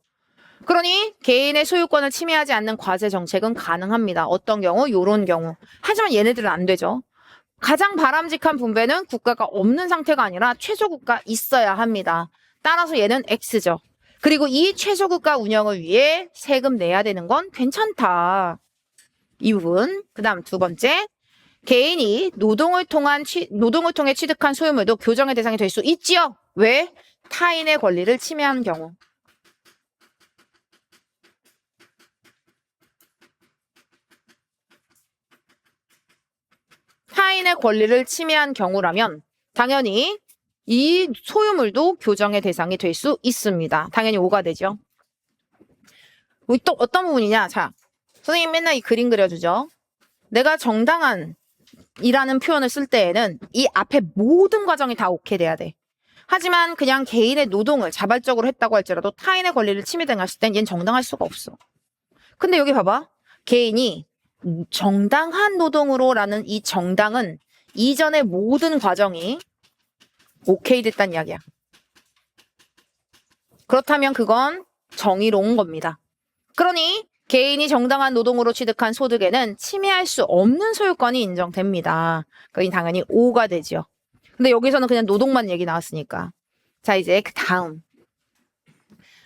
그러니 개인의 소유권을 침해하지 않는 과세 정책은 가능합니다. 어떤 경우? 요런 경우. 하지만 얘네들은 안 되죠. 가장 바람직한 분배는 국가가 없는 상태가 아니라 최소국가 있어야 합니다. 따라서 얘는 X죠. 그리고 이 최소국가 운영을 위해 세금 내야 되는 건 괜찮다. 이 부분. 그 다음 두 번째. 개인이 노동을 통해 취득한 소유물도 교정의 대상이 될 수 있지요. 왜? 타인의 권리를 침해한 경우. 타인의 권리를 침해한 경우라면 당연히 이 소유물도 교정의 대상이 될 수 있습니다. 당연히 5가 되죠. 또 어떤 부분이냐? 자, 선생님 맨날 이 그림 그려주죠. 내가 정당한 이라는 표현을 쓸 때에는 이 앞에 모든 과정이 다 오케이 돼야 돼. 하지만 그냥 개인의 노동을 자발적으로 했다고 할지라도 타인의 권리를 침해당했을 땐 얘는 정당할 수가 없어. 근데 여기 봐봐. 개인이 정당한 노동으로라는 이 정당은 이전의 모든 과정이 오케이 됐단 이야기야. 그렇다면 그건 정의로운 겁니다. 그러니 개인이 정당한 노동으로 취득한 소득에는 침해할 수 없는 소유권이 인정됩니다. 그러니 당연히 O가 되죠. 근데 여기서는 그냥 노동만 얘기 나왔으니까. 자, 이제 그 다음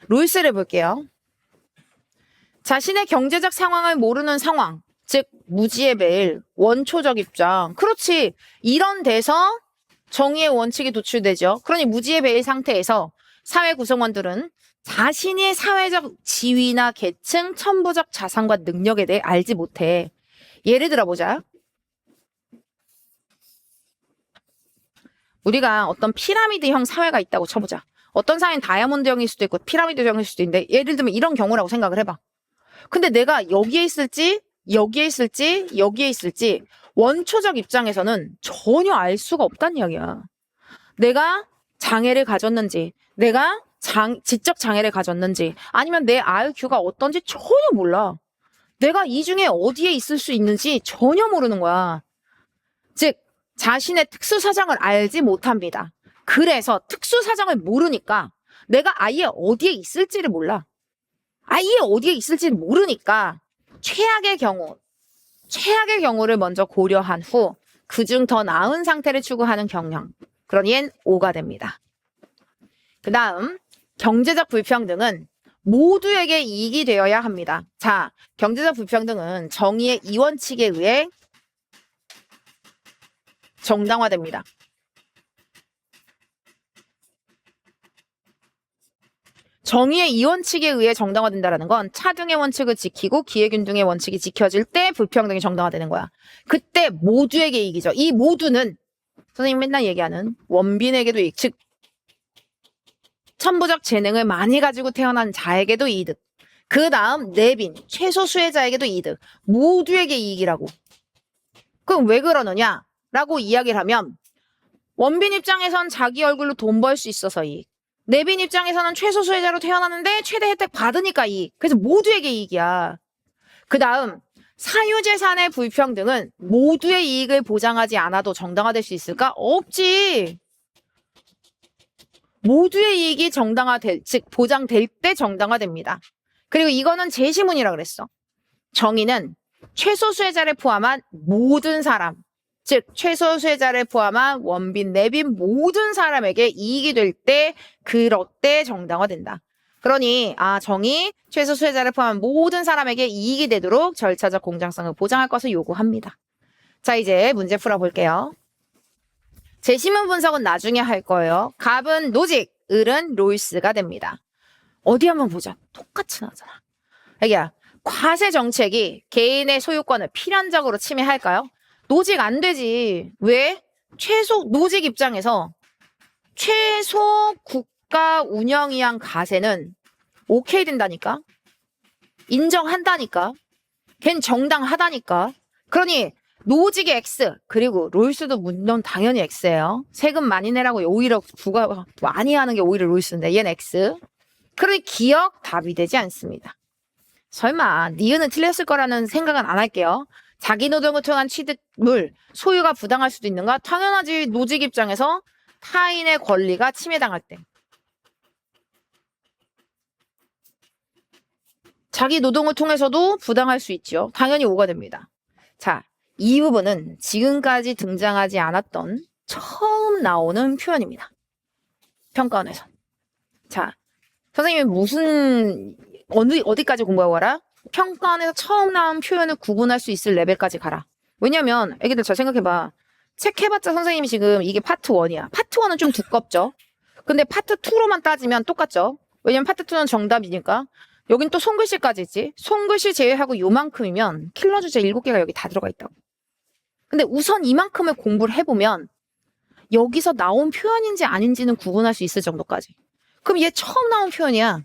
롤스를 볼게요. 자신의 경제적 상황을 모르는 상황, 즉 무지의 매일, 원초적 입장. 그렇지. 이런 데서 정의의 원칙이 도출되죠. 그러니 무지의 매일 상태에서 사회 구성원들은 자신의 사회적 지위나 계층, 천부적 자산과 능력에 대해 알지 못해. 예를 들어보자. 우리가 어떤 피라미드형 사회가 있다고 쳐보자. 어떤 사회는 다이아몬드형일 수도 있고 피라미드형일 수도 있는데 예를 들면 이런 경우라고 생각을 해봐. 근데 내가 여기에 있을지 여기에 있을지 여기에 있을지 원초적 입장에서는 전혀 알 수가 없다는 이야기야. 내가 장애를 가졌는지 내가 지적 장애를 가졌는지 아니면 내 IQ가 어떤지 전혀 몰라. 내가 이 중에 어디에 있을 수 있는지 전혀 모르는 거야. 즉 자신의 특수사정을 알지 못합니다. 그래서 특수사정을 모르니까 내가 아예 어디에 있을지를 몰라. 아예 어디에 있을지를 모르니까 최악의 경우를 먼저 고려한 후 그중 더 나은 상태를 추구하는 경향. 그러니 얜 O가 됩니다. 그 다음 경제적 불평등은 모두에게 이익이 되어야 합니다. 자, 경제적 불평등은 정의의 이원칙에 의해 정당화됩니다. 정의의 이원칙에 의해 정당화된다는 건 차등의 원칙을 지키고 기회균등의 원칙이 지켜질 때 불평등이 정당화되는 거야. 그때 모두에게 이익이죠. 이 모두는 선생님 맨날 얘기하는 원빈에게도 이익, 즉 천부적 재능을 많이 가지고 태어난 자에게도 이득. 그 다음 내빈, 최소 수혜자에게도 이득. 모두에게 이익이라고. 그럼 왜 그러느냐? 라고 이야기를 하면 원빈 입장에선 자기 얼굴로 돈 벌 수 있어서 이익. 내빈 입장에서는 최소 수혜자로 태어났는데 최대 혜택 받으니까 이익. 그래서 모두에게 이익이야. 그 다음 사유재산의 불평등은 모두의 이익을 보장하지 않아도 정당화될 수 있을까? 없지. 모두의 이익이 즉 보장될 때 정당화됩니다. 그리고 이거는 제시문이라 그랬어. 정의는 최소 수혜자를 포함한 모든 사람, 즉 최소 수혜자를 포함한 원빈, 내빈 모든 사람에게 이익이 될 때 그럴 때 정당화된다. 그러니 정의 최소 수혜자를 포함한 모든 사람에게 이익이 되도록 절차적 공정성을 보장할 것을 요구합니다. 자, 이제 문제 풀어볼게요. 제시문 분석은 나중에 할 거예요. 갑은 노직, 을은 롤스가 됩니다. 어디 한번 보자. 똑같이 나잖아. 애기야, 과세 정책이 개인의 소유권을 필연적으로 침해할까요? 노직 안 되지. 왜? 노직 입장에서 최소 국가 운영이 한 가세는 오케이 된다니까? 인정한다니까? 걘 정당하다니까? 그러니 노직의 X, 그리고 롤스도 물론 당연히 X예요. 세금 많이 내라고 오히려 부가 많이 하는 게 오히려 롤스인데 얘는 X. 그러니 기억 답이 되지 않습니다. 설마 니은은 틀렸을 거라는 생각은 안 할게요. 자기 노동을 통한 취득물, 소유가 부당할 수도 있는가? 당연하지. 노직 입장에서 타인의 권리가 침해당할 때. 자기 노동을 통해서도 부당할 수 있죠. 당연히 O가 됩니다. 자, 이 부분은 지금까지 등장하지 않았던 처음 나오는 표현입니다. 평가원에서. 자, 선생님이 어디까지 공부하고 가라? 평가원에서 처음 나온 표현을 구분할 수 있을 레벨까지 가라. 왜냐면 애기들 잘 생각해봐. 책 해봤자 선생님이 지금 이게 파트 1이야. 파트 1은 좀 두껍죠. 근데 파트 2로만 따지면 똑같죠. 왜냐면 파트 2는 정답이니까. 여긴 또 손글씨까지 있지. 손글씨 제외하고 요만큼이면 킬러 주제 7개가 여기 다 들어가 있다고. 근데 우선 이만큼을 공부를 해보면 여기서 나온 표현인지 아닌지는 구분할 수 있을 정도까지. 그럼 얘 처음 나온 표현이야.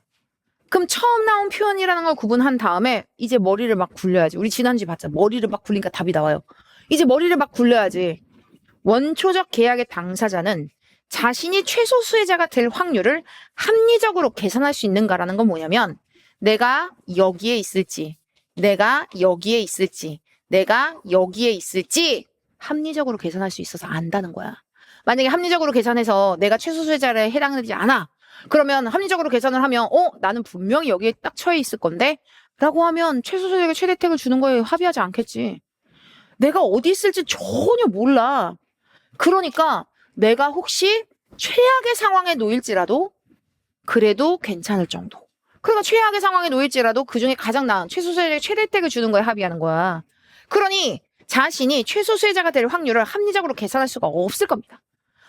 그럼 처음 나온 표현이라는 걸 구분한 다음에 이제 머리를 막 굴려야지. 우리 지난주에 봤자 머리를 막 굴리니까 답이 나와요. 이제 머리를 막 굴려야지. 원초적 계약의 당사자는 자신이 최소 수혜자가 될 확률을 합리적으로 계산할 수 있는가라는 건 뭐냐면 내가 여기에 있을지, 내가 여기에 있을지, 내가 여기에 있을지 합리적으로 계산할 수 있어서 안다는 거야. 만약에 합리적으로 계산해서 내가 최소 수혜자를 해당되지 않아. 그러면 합리적으로 계산을 하면 나는 분명히 여기에 딱 처해 있을 건데 라고 하면 최소수에게 최대 혜택을 주는 거에 합의하지 않겠지. 내가 어디 있을지 전혀 몰라. 그러니까 내가 혹시 최악의 상황에 놓일지라도 그래도 괜찮을 정도. 그러니까 최악의 상황에 놓일지라도 그중에 가장 나은 최소수에게 최대 혜택을 주는 거에 합의하는 거야. 그러니 자신이 최소수혜자가 될 확률을 합리적으로 계산할 수가 없을 겁니다.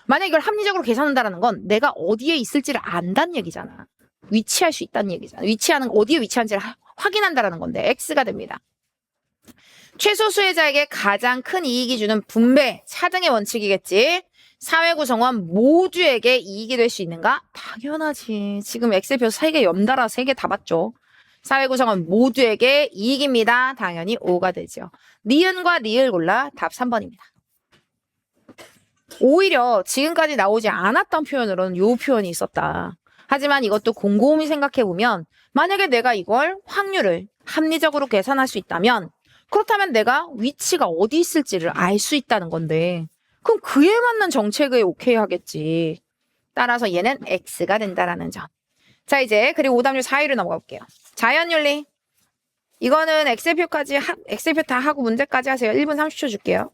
만약 이걸 합리적으로 계산한다는 건 내가 어디에 있을지를 안다는 얘기잖아. 위치할 수 있다는 얘기잖아. 어디에 위치한지를 확인한다는 건데 X가 됩니다. 최소수혜자에게 가장 큰 이익이 주는 분배, 차등의 원칙이겠지. 사회 구성원 모두에게 이익이 될 수 있는가? 당연하지. 지금 엑셀표 3개 연달아 3개 다 봤죠. 사회 구성원 모두에게 이익입니다. 당연히 5가 되죠. 니은과 리을 골라 답 3번입니다. 오히려 지금까지 나오지 않았던 표현으로는 요 표현이 있었다. 하지만 이것도 곰곰이 생각해보면 만약에 내가 이걸 확률을 합리적으로 계산할 수 있다면 그렇다면 내가 위치가 어디 있을지를 알 수 있다는 건데 그럼 그에 맞는 정책에 오케이 하겠지. 따라서 얘는 X가 된다라는 점. 자 이제 그리고 오답률 4위로 넘어가 볼게요. 자연윤리. 이거는 엑셀표 다 하고 문제까지 하세요. 1분 30초 줄게요.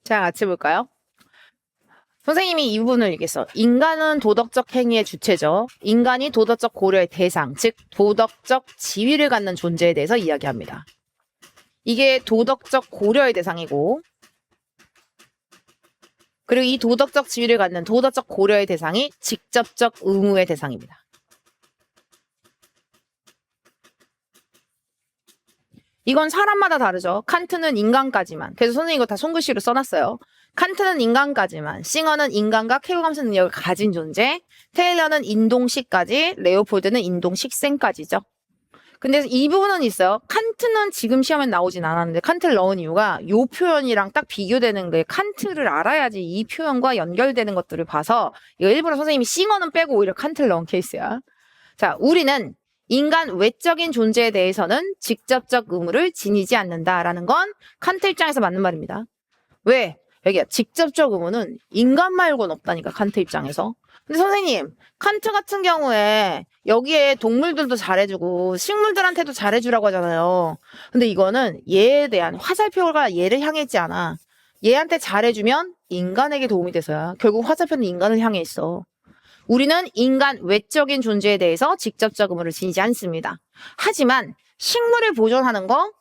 자, 같이 볼까요? 선생님이 이 부분을 얘기했어. 인간은 도덕적 행위의 주체죠. 인간이 도덕적 고려의 대상, 즉 도덕적 지위를 갖는 존재에 대해서 이야기합니다. 이게 도덕적 고려의 대상이고 그리고 이 도덕적 지위를 갖는 도덕적 고려의 대상이 직접적 의무의 대상입니다. 이건 사람마다 다르죠. 칸트는 인간까지만. 그래서 선생님 이거 다 손글씨로 써놨어요. 칸트는 인간까지만, 싱어는 인간과 쾌유 감수 능력을 가진 존재, 테일러는 인동식까지, 레오폴드는 인동식생까지죠. 근데 이 부분은 있어요. 칸트는 지금 시험에 나오진 않았는데 칸트를 넣은 이유가 이 표현이랑 딱 비교되는 게 칸트를 알아야지 이 표현과 연결되는 것들을 봐서 이거 일부러 선생님이 싱어는 빼고 오히려 칸트를 넣은 케이스야. 자, 우리는 인간 외적인 존재에 대해서는 직접적 의무를 지니지 않는다라는 건 칸트 입장에서 맞는 말입니다. 왜? 여기야 직접적 의무는 인간 말고는 없다니까 칸트 입장에서. 근데 선생님 칸트 같은 경우에 여기에 동물들도 잘해주고 식물들한테도 잘해주라고 하잖아요. 근데 이거는 얘에 대한 화살표가 얘를 향했지 않아. 얘한테 잘해주면 인간에게 도움이 돼서야. 결국 화살표는 인간을 향해 있어. 우리는 인간 외적인 존재에 대해서 직접적 의무를 지니지 않습니다. 하지만 식물을 보존하는 거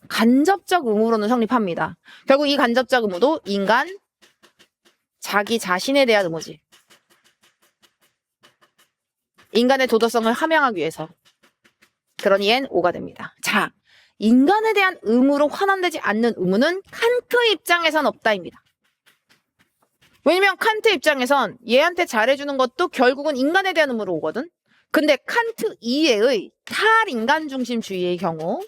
간접적 의무로는 성립합니다. 결국 이 간접적 의무도 인간 자기 자신에 대한 의무지. 인간의 도덕성을 함양하기 위해서. 그러니 얜 5가 됩니다. 자, 인간에 대한 의무로 환원되지 않는 의무는 칸트 입장에선 없다입니다. 왜냐면 칸트 입장에선 얘한테 잘해주는 것도 결국은 인간에 대한 의무로 오거든. 근데 칸트 이외의 탈인간 중심주의의 경우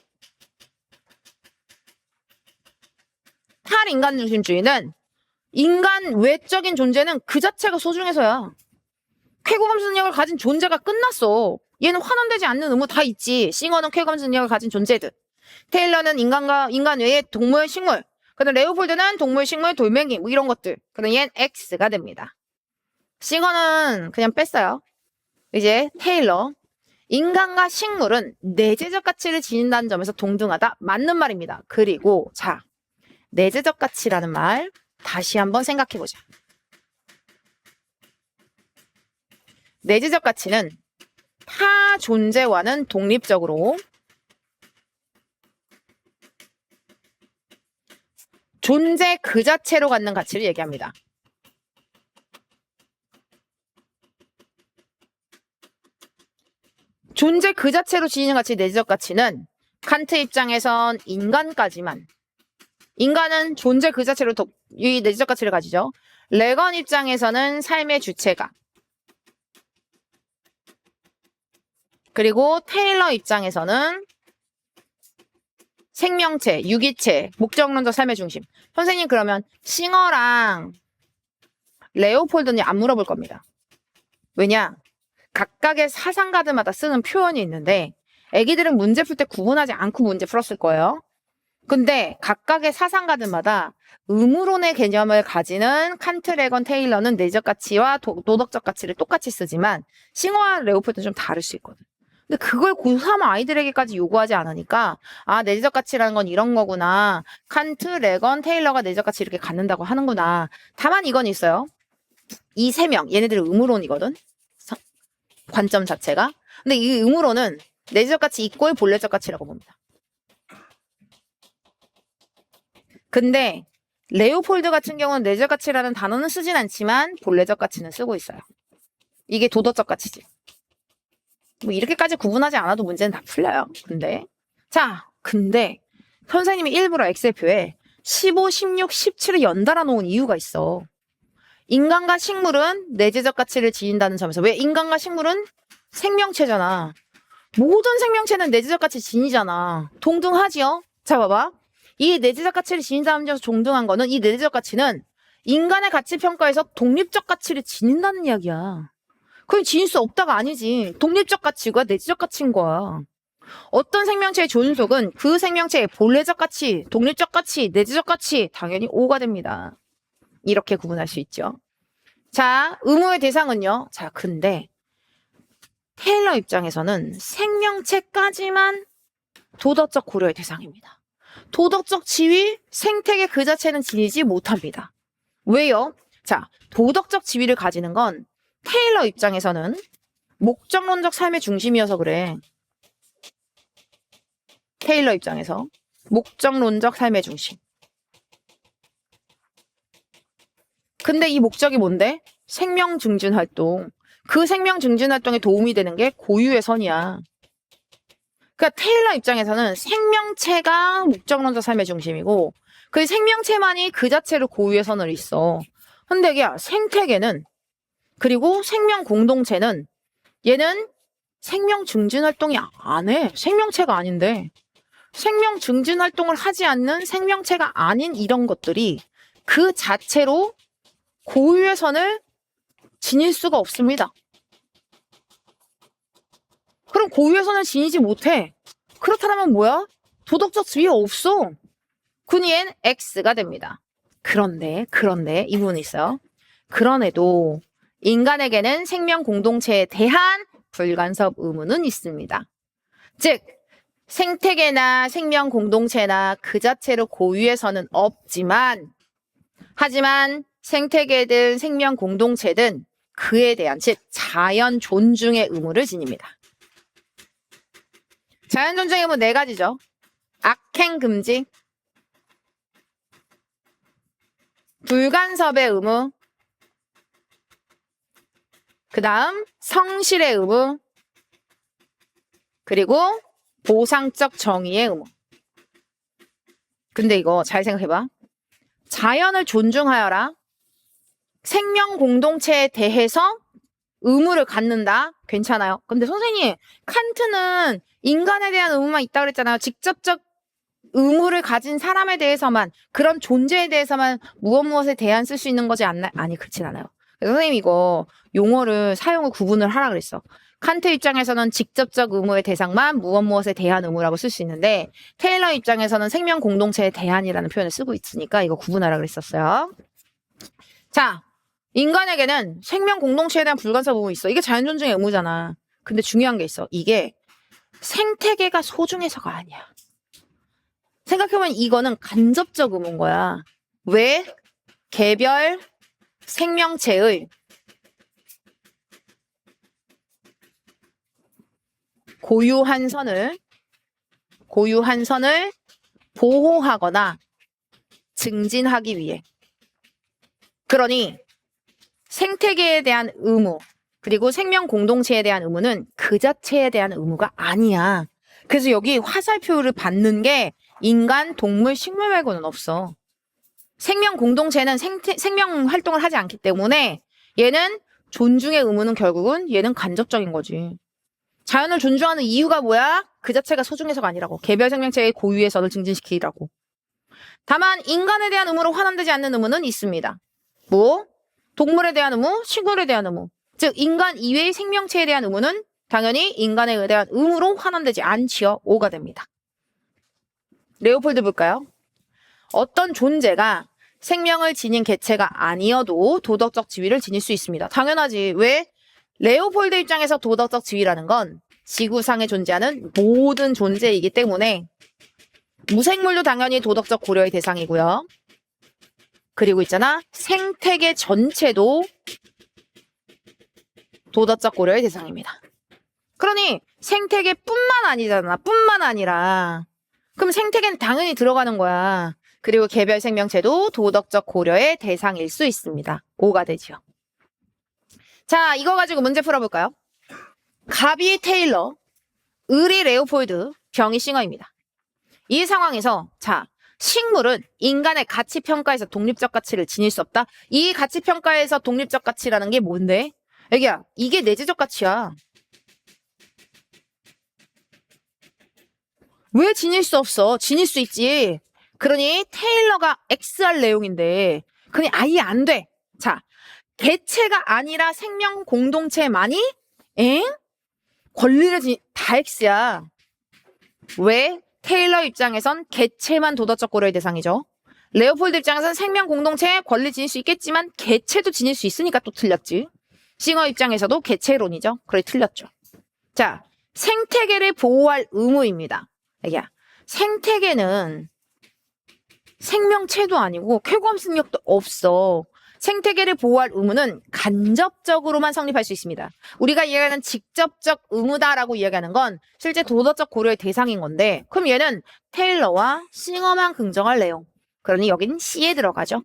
탈인간 중심주의는 인간 외적인 존재는 그 자체가 소중해서야. 쾌감수 능력을 가진 존재가 끝났어. 얘는 환원되지 않는 의무 다 있지. 싱어는 쾌감수 능력을 가진 존재들. 테일러는 인간 외의 동물, 식물. 그다음 레오폴드는 동물, 식물, 돌멩이 뭐 이런 것들. 그다음 얘는 X가 됩니다. 싱어는 그냥 뺐어요. 이제 테일러. 인간과 식물은 내재적 가치를 지닌다는 점에서 동등하다. 맞는 말입니다. 그리고 자, 내재적 가치라는 말 다시 한번 생각해보자. 내재적 가치는 타 존재와는 독립적으로 존재 그 자체로 갖는 가치를 얘기합니다. 존재 그 자체로 지니는 가치, 내재적 가치는 칸트 입장에선 인간까지만, 인간은 존재 그 자체로 이 내재적 가치를 가지죠. 레건 입장에서는 삶의 주체가, 그리고 테일러 입장에서는 생명체, 유기체, 목적론적 삶의 중심. 선생님 그러면 싱어랑 레오폴드는 안 물어볼 겁니다. 왜냐? 각각의 사상가들마다 쓰는 표현이 있는데 애기들은 문제 풀 때 구분하지 않고 문제 풀었을 거예요. 근데 각각의 사상가들마다 의무론의 개념을 가지는 칸트, 레건, 테일러는 내적 가치와 도덕적 가치를 똑같이 쓰지만 싱어와 레오폴드는 좀 다를 수 있거든. 근데 그걸 고3 아이들에게까지 요구하지 않으니까 아, 내적 가치라는 건 이런 거구나. 칸트, 레건, 테일러가 내적 가치 이렇게 갖는다고 하는구나. 다만 이건 있어요. 이 세 명, 얘네들은 의무론이거든. 관점 자체가. 근데 이 의무론은 내적 가치 이꼴 본래적 가치라고 봅니다. 근데 레오폴드 같은 경우는 내적 가치라는 단어는 쓰진 않지만 본래적 가치는 쓰고 있어요. 이게 도덕적 가치지. 뭐 이렇게까지 구분하지 않아도 문제는 다 풀려요. 근데 선생님이 일부러 엑셀표에 15, 16, 17을 연달아 놓은 이유가 있어. 인간과 식물은 내재적 가치를 지닌다는 점에서. 왜? 인간과 식물은 생명체잖아. 모든 생명체는 내재적 가치 지니잖아. 동등하지요? 자, 봐봐. 이 내재적 가치를 지닌다는 점에서 동등한 거는 이 내재적 가치는 인간의 가치 평가에서 독립적 가치를 지닌다는 이야기야. 그건 지닐 수 없다가 아니지. 독립적 가치가 내재적 가치인 거야. 어떤 생명체의 존속은 그 생명체의 본래적 가치, 독립적 가치, 내재적 가치 당연히 O가 됩니다. 이렇게 구분할 수 있죠. 자, 의무의 대상은요. 자, 근데 테일러 입장에서는 생명체까지만 도덕적 고려의 대상입니다. 도덕적 지위, 생태계 그 자체는 지니지 못합니다. 왜요? 자, 도덕적 지위를 가지는 건 테일러 입장에서는 목적론적 삶의 중심이어서 그래. 테일러 입장에서 목적론적 삶의 중심. 근데 이 목적이 뭔데? 생명 증진 활동. 그 생명 증진 활동에 도움이 되는 게 고유의 선이야. 그러니까 테일러 입장에서는 생명체가 목적론적 삶의 중심이고 그 생명체만이 그 자체로 고유의 선을 있어. 근데 이게 생태계는 그리고 생명 공동체는 얘는 생명 증진 활동이 안 해. 생명체가 아닌데. 생명 증진 활동을 하지 않는 생명체가 아닌 이런 것들이 그 자체로 고유의 선을 지닐 수가 없습니다. 그럼 고유의 선을 지니지 못해. 그렇다면 뭐야? 도덕적 지위가 없어. 군이엔 X가 됩니다. 그런데 이 부분이 있어요. 그런데도 인간에게는 생명 공동체에 대한 불간섭 의무는 있습니다. 즉 생태계나 생명 공동체나 그 자체로 고유의 선은 없지만 하지만 생태계든 생명 공동체든 그에 대한 즉 자연 존중의 의무를 지닙니다. 자연 존중의 의무 네 가지죠. 악행 금지, 불간섭의 의무, 그 다음 성실의 의무, 그리고 보상적 정의의 의무. 근데 이거 잘 생각해봐. 자연을 존중하여라. 생명 공동체에 대해서 의무를 갖는다. 괜찮아요. 근데 선생님, 칸트는 인간에 대한 의무만 있다고 그랬잖아요. 직접적 의무를 가진 사람에 대해서만, 그런 존재에 대해서만 무엇에 대한 쓸 수 있는 거지 않나? 아니, 그렇진 않아요. 그래서 선생님 이거 용어를 사용을 구분을 하라 그랬어. 칸트 입장에서는 직접적 의무의 대상만 무엇에 대한 의무라고 쓸 수 있는데 테일러 입장에서는 생명 공동체에 대한이라는 표현을 쓰고 있으니까 이거 구분하라 그랬었어요. 자, 인간에게는 생명 공동체에 대한 불간섭 의무 있어. 이게 자연 존중의 의무잖아. 근데 중요한 게 있어. 이게 생태계가 소중해서가 아니야. 생각해보면 이거는 간접적 의무인 거야. 왜? 개별 생명체의 고유한 선을 보호하거나 증진하기 위해. 그러니 생태계에 대한 의무 그리고 생명 공동체에 대한 의무는 그 자체에 대한 의무가 아니야. 그래서 여기 화살표를 받는 게 인간, 동물, 식물 말고는 없어. 생명 공동체는 생명 활동을 하지 않기 때문에 얘는 존중의 의무는 결국은 얘는 간접적인 거지. 자연을 존중하는 이유가 뭐야? 그 자체가 소중해서가 아니라고. 개별 생명체의 고유의 선을 증진시키라고. 다만 인간에 대한 의무로 환원되지 않는 의무는 있습니다. 뭐? 동물에 대한 의무, 식물에 대한 의무. 즉 인간 이외의 생명체에 대한 의무는 당연히 인간에 대한 의무로 환원되지 않지요. 5가 됩니다. 레오폴드 볼까요? 어떤 존재가 생명을 지닌 개체가 아니어도 도덕적 지위를 지닐 수 있습니다. 당연하지. 왜? 레오폴드 입장에서 도덕적 지위라는 건 지구상에 존재하는 모든 존재이기 때문에 무생물도 당연히 도덕적 고려의 대상이고요. 그리고 있잖아. 생태계 전체도 도덕적 고려의 대상입니다. 그러니 생태계뿐만 아니잖아. 뿐만 아니라. 그럼 생태계는 당연히 들어가는 거야. 그리고 개별 생명체도 도덕적 고려의 대상일 수 있습니다. 5가 되죠. 자, 이거 가지고 문제 풀어볼까요? 가비 테일러, 의리 레오폴드, 병이 싱어입니다. 이 상황에서 자, 식물은 인간의 가치평가에서 독립적 가치를 지닐 수 없다. 이 가치평가에서 독립적 가치라는 게 뭔데? 애기야, 이게 내재적 가치야. 왜 지닐 수 없어? 지닐 수 있지. 그러니 테일러가 X할 내용인데 그니 아예 안 돼. 자, 개체가 아니라 생명 공동체만이 엥? 권리를 다 X야. 왜? 테일러 입장에선 개체만 도덕적 고려의 대상이죠. 레오폴드 입장에선 생명 공동체에 권리 지닐 수 있겠지만 개체도 지닐 수 있으니까 또 틀렸지. 싱어 입장에서도 개체론이죠. 그래 틀렸죠. 자, 생태계를 보호할 의무입니다. 야, 생태계는 생명체도 아니고 쾌감 승력도 없어. 생태계를 보호할 의무는 간접적으로만 성립할 수 있습니다. 우리가 이야기하는 직접적 의무다라고 이야기하는 건 실제 도덕적 고려의 대상인 건데 그럼 얘는 테일러와 싱어만 긍정할 내용. 그러니 여기는 C에 들어가죠.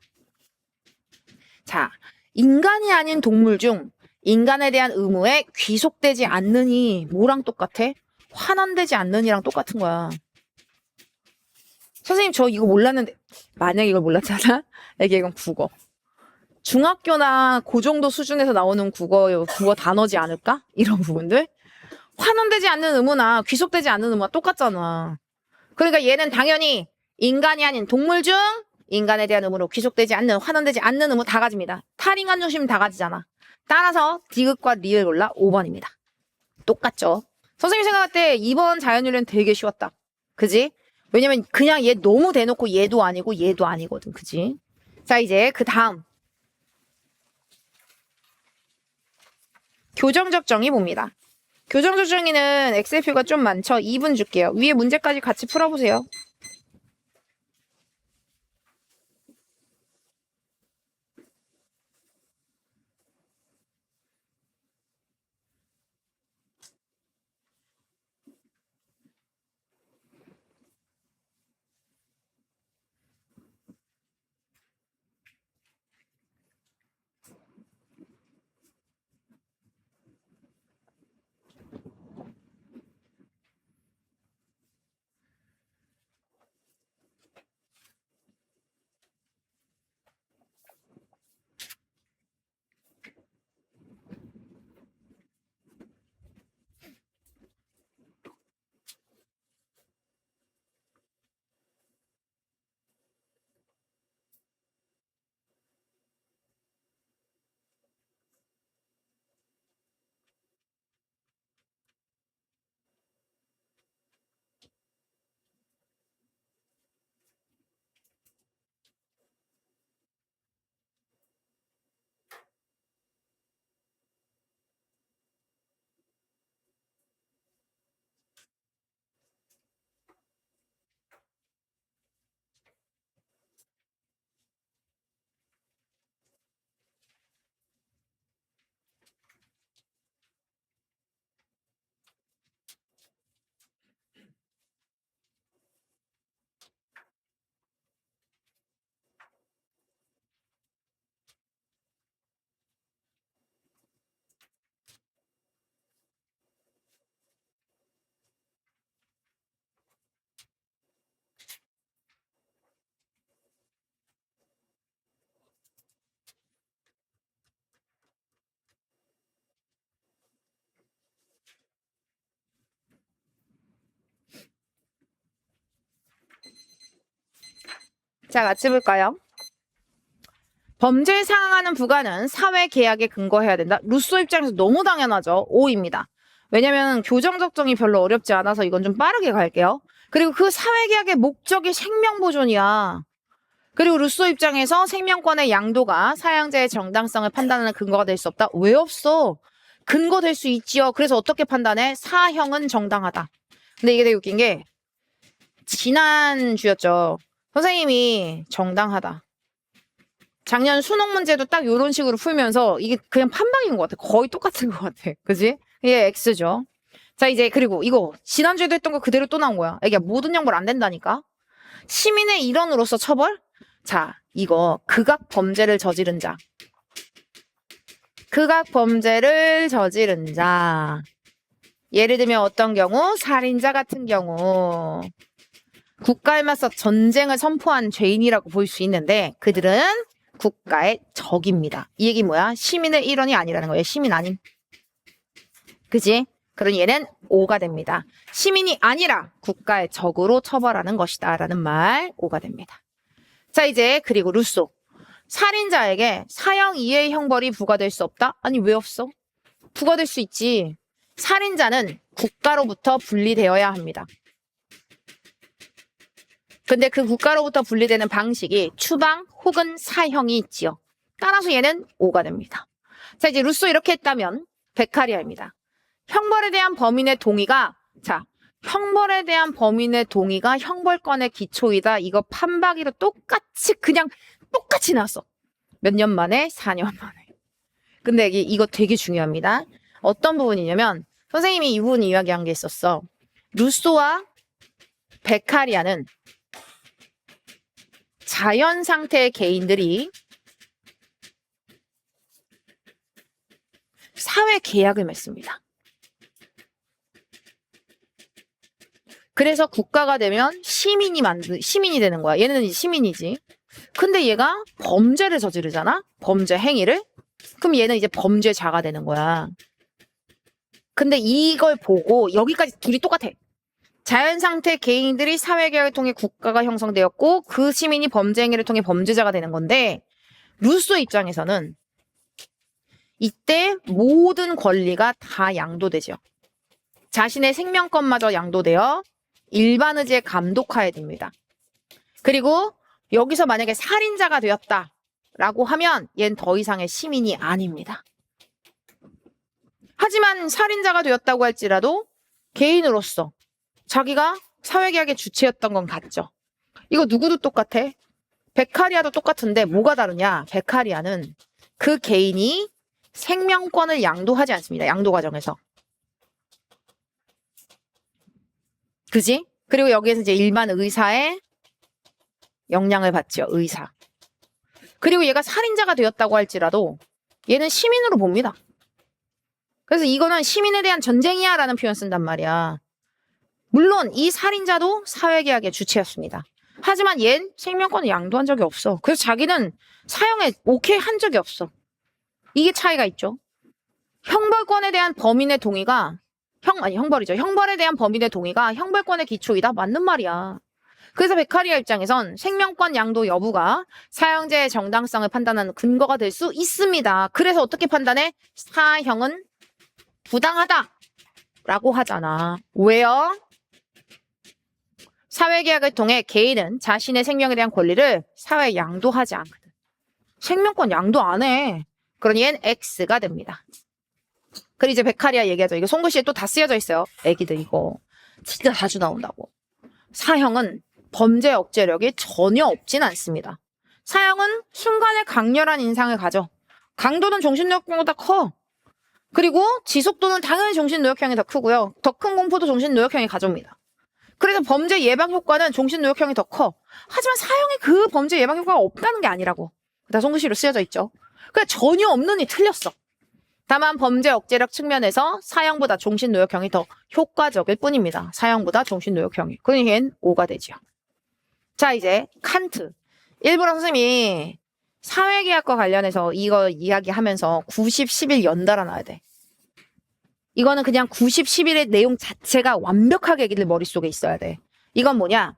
자, 인간이 아닌 동물 중 인간에 대한 의무에 귀속되지 않느니 뭐랑 똑같아? 환원되지 않느니랑 똑같은 거야. 선생님 저 이거 몰랐는데 만약에 이걸 몰랐잖아? 이게 이건 국어. 중학교나 그 정도 수준에서 나오는 국어 단어지 않을까? 이런 부분들. 환원되지 않는 의무나 귀속되지 않는 의무가 똑같잖아. 그러니까 얘는 당연히 인간이 아닌 동물 중 인간에 대한 의무로 귀속되지 않는, 환원되지 않는 의무 다 가집니다. 탈인간 중심 다 가지잖아. 따라서 디귿과 리을 골라 5번입니다. 똑같죠? 선생님 생각할 때 2번 자연윤리는 되게 쉬웠다. 그지? 왜냐면 그냥 얘 너무 대놓고 얘도 아니고 얘도 아니거든. 그지? 자, 이제 그 다음. 교정적 정의 봅니다. 교정적 정의는 엑셀표가 좀 많죠? 2분 줄게요. 위에 문제까지 같이 풀어보세요. 자, 같이 볼까요? 범죄에 상응하는 부가는 사회계약에 근거해야 된다. 루소 입장에서 너무 당연하죠. O입니다. 왜냐면 교정 적정이 별로 어렵지 않아서 이건 좀 빠르게 갈게요. 그리고 그 사회계약의 목적이 생명보존이야. 그리고 루소 입장에서 생명권의 양도가 사형제의 정당성을 판단하는 근거가 될 수 없다. 왜 없어? 근거 될 수 있지요. 그래서 어떻게 판단해? 사형은 정당하다. 근데 이게 되게 웃긴 게 지난주였죠. 선생님이 정당하다. 작년 수능 문제도 딱 이런 식으로 풀면서 이게 그냥 판박인 것 같아. 거의 똑같은 것 같아. 그지? 이게 X죠. 자, 이제 그리고 이거 지난주에도 했던 거 그대로 또 나온 거야. 이게 모든 형벌 안 된다니까. 시민의 일원으로서 처벌? 자, 이거 극악 범죄를 저지른 자. 극악 범죄를 저지른 자. 예를 들면 어떤 경우? 살인자 같은 경우. 국가에 맞서 전쟁을 선포한 죄인이라고 볼 수 있는데 그들은 국가의 적입니다. 이 얘기 뭐야? 시민의 일원이 아니라는 거예요. 시민 아닌. 그지? 그럼 얘는 O가 됩니다. 시민이 아니라 국가의 적으로 처벌하는 것이다 라는 말 O가 됩니다. 자, 이제 그리고 루소. 살인자에게 사형 이하의 형벌이 부과될 수 없다? 아니, 왜 없어? 부과될 수 있지. 살인자는 국가로부터 분리되어야 합니다. 근데 그 국가로부터 분리되는 방식이 추방 혹은 사형이 있지요. 따라서 얘는 O가 됩니다. 자, 이제 루소 이렇게 했다면 베카리아입니다. 형벌에 대한 범인의 동의가 형벌에 대한 범인의 동의가 형벌권의 기초이다. 이거 판박이로 똑같이 나왔어. 몇 년 만에? 4년 만에. 근데 이거 되게 중요합니다. 어떤 부분이냐면 선생님이 이 부분 이야기한 게 있었어. 루소와 베카리아는 자연 상태의 개인들이 사회 계약을 맺습니다. 그래서 국가가 되면 시민이 되는 거야. 얘는 이제 시민이지. 근데 얘가 범죄를 저지르잖아? 범죄 행위를? 그럼 얘는 이제 범죄자가 되는 거야. 근데 이걸 보고 여기까지 둘이 똑같아. 자연 상태 개인들이 사회계약을 통해 국가가 형성되었고 그 시민이 범죄 행위를 통해 범죄자가 되는 건데 루소 입장에서는 이때 모든 권리가 다 양도되죠. 자신의 생명권마저 양도되어 일반 의지에 감독하여야 됩니다. 그리고 여기서 만약에 살인자가 되었다라고 하면 얘는 더 이상의 시민이 아닙니다. 하지만 살인자가 되었다고 할지라도 개인으로서 자기가 사회계약의 주체였던 건 같죠. 이거 누구도 똑같아. 베카리아도 똑같은데 뭐가 다르냐. 베카리아는 그 개인이 생명권을 양도하지 않습니다. 양도 과정에서. 그지? 그리고 여기에서 이제 일반 의사의 영향을 받죠. 의사. 그리고 얘가 살인자가 되었다고 할지라도 얘는 시민으로 봅니다. 그래서 이거는 시민에 대한 전쟁이야 라는 표현 쓴단 말이야. 물론 이 살인자도 사회계약의 주체였습니다. 하지만 얜 생명권을 양도한 적이 없어. 그래서 자기는 사형에 오케이 한 적이 없어. 이게 차이가 있죠. 형벌권에 대한 범인의 동의가 형벌이죠. 형벌에 대한 범인의 동의가 형벌권의 기초이다. 맞는 말이야. 그래서 베카리아 입장에선 생명권 양도 여부가 사형제의 정당성을 판단하는 근거가 될 수 있습니다. 그래서 어떻게 판단해? 사형은 부당하다라고 하잖아. 왜요? 사회계약을 통해 개인은 자신의 생명에 대한 권리를 사회에 양도하지 않거든. 생명권 양도 안 해. 그러니 얘는 X가 됩니다. 그리고 이제 베카리아 얘기하죠. 이거 송글씨에 또 다 쓰여져 있어요. 애기들 이거 진짜 자주 나온다고. 사형은 범죄 억제력이 전혀 없진 않습니다. 사형은 순간의 강렬한 인상을 가져. 강도는 정신노역형보다 커. 그리고 지속도는 당연히 정신노역형이 더 크고요. 더 큰 공포도 정신노역형이 가져옵니다. 그래서 범죄 예방 효과는 정신노역형이 더 커. 하지만 사형에 그 범죄 예방 효과가 없다는 게 아니라고. 다 송글씨로 쓰여져 있죠. 그러니까 전혀 없는 이 틀렸어. 다만 범죄 억제력 측면에서 사형보다 정신노역형이 더 효과적일 뿐입니다. 사형보다 정신노역형이. 그러니 얘는 O가 되죠. 자, 이제 칸트. 일부러 선생님이 사회계약과 관련해서 이거 이야기하면서 90, 11 연달아 놔야 돼. 이거는 그냥 90, 11의 내용 자체가 완벽하게 애기들 머릿속에 있어야 돼. 이건 뭐냐?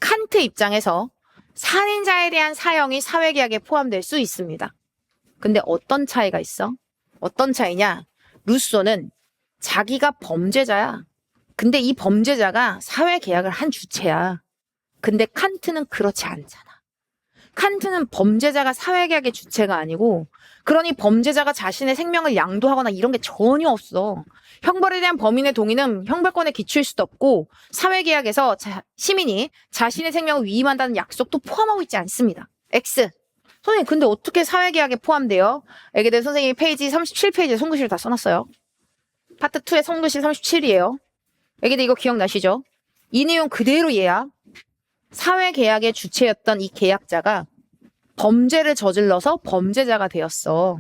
칸트 입장에서 살인자에 대한 사형이 사회계약에 포함될 수 있습니다. 근데 어떤 차이가 있어? 어떤 차이냐? 루소는 자기가 범죄자야. 근데 이 범죄자가 사회계약을 한 주체야. 근데 칸트는 그렇지 않잖아. 칸트는 범죄자가 사회계약의 주체가 아니고, 그러니 범죄자가 자신의 생명을 양도하거나 이런 게 전혀 없어. 형벌에 대한 범인의 동의는 형벌권에 기초일 수도 없고, 사회계약에서 시민이 자신의 생명을 위임한다는 약속도 포함하고 있지 않습니다. X. 선생님, 근데 어떻게 사회계약에 포함돼요? 여기에 대해 선생님이 페이지 37페이지에 송구시를 다 써놨어요. 파트 2의 송구시 37이에요. 여기에 대해 이거 기억나시죠? 이 내용 그대로 얘야. 사회계약의 주체였던 이 계약자가 범죄를 저질러서 범죄자가 되었어.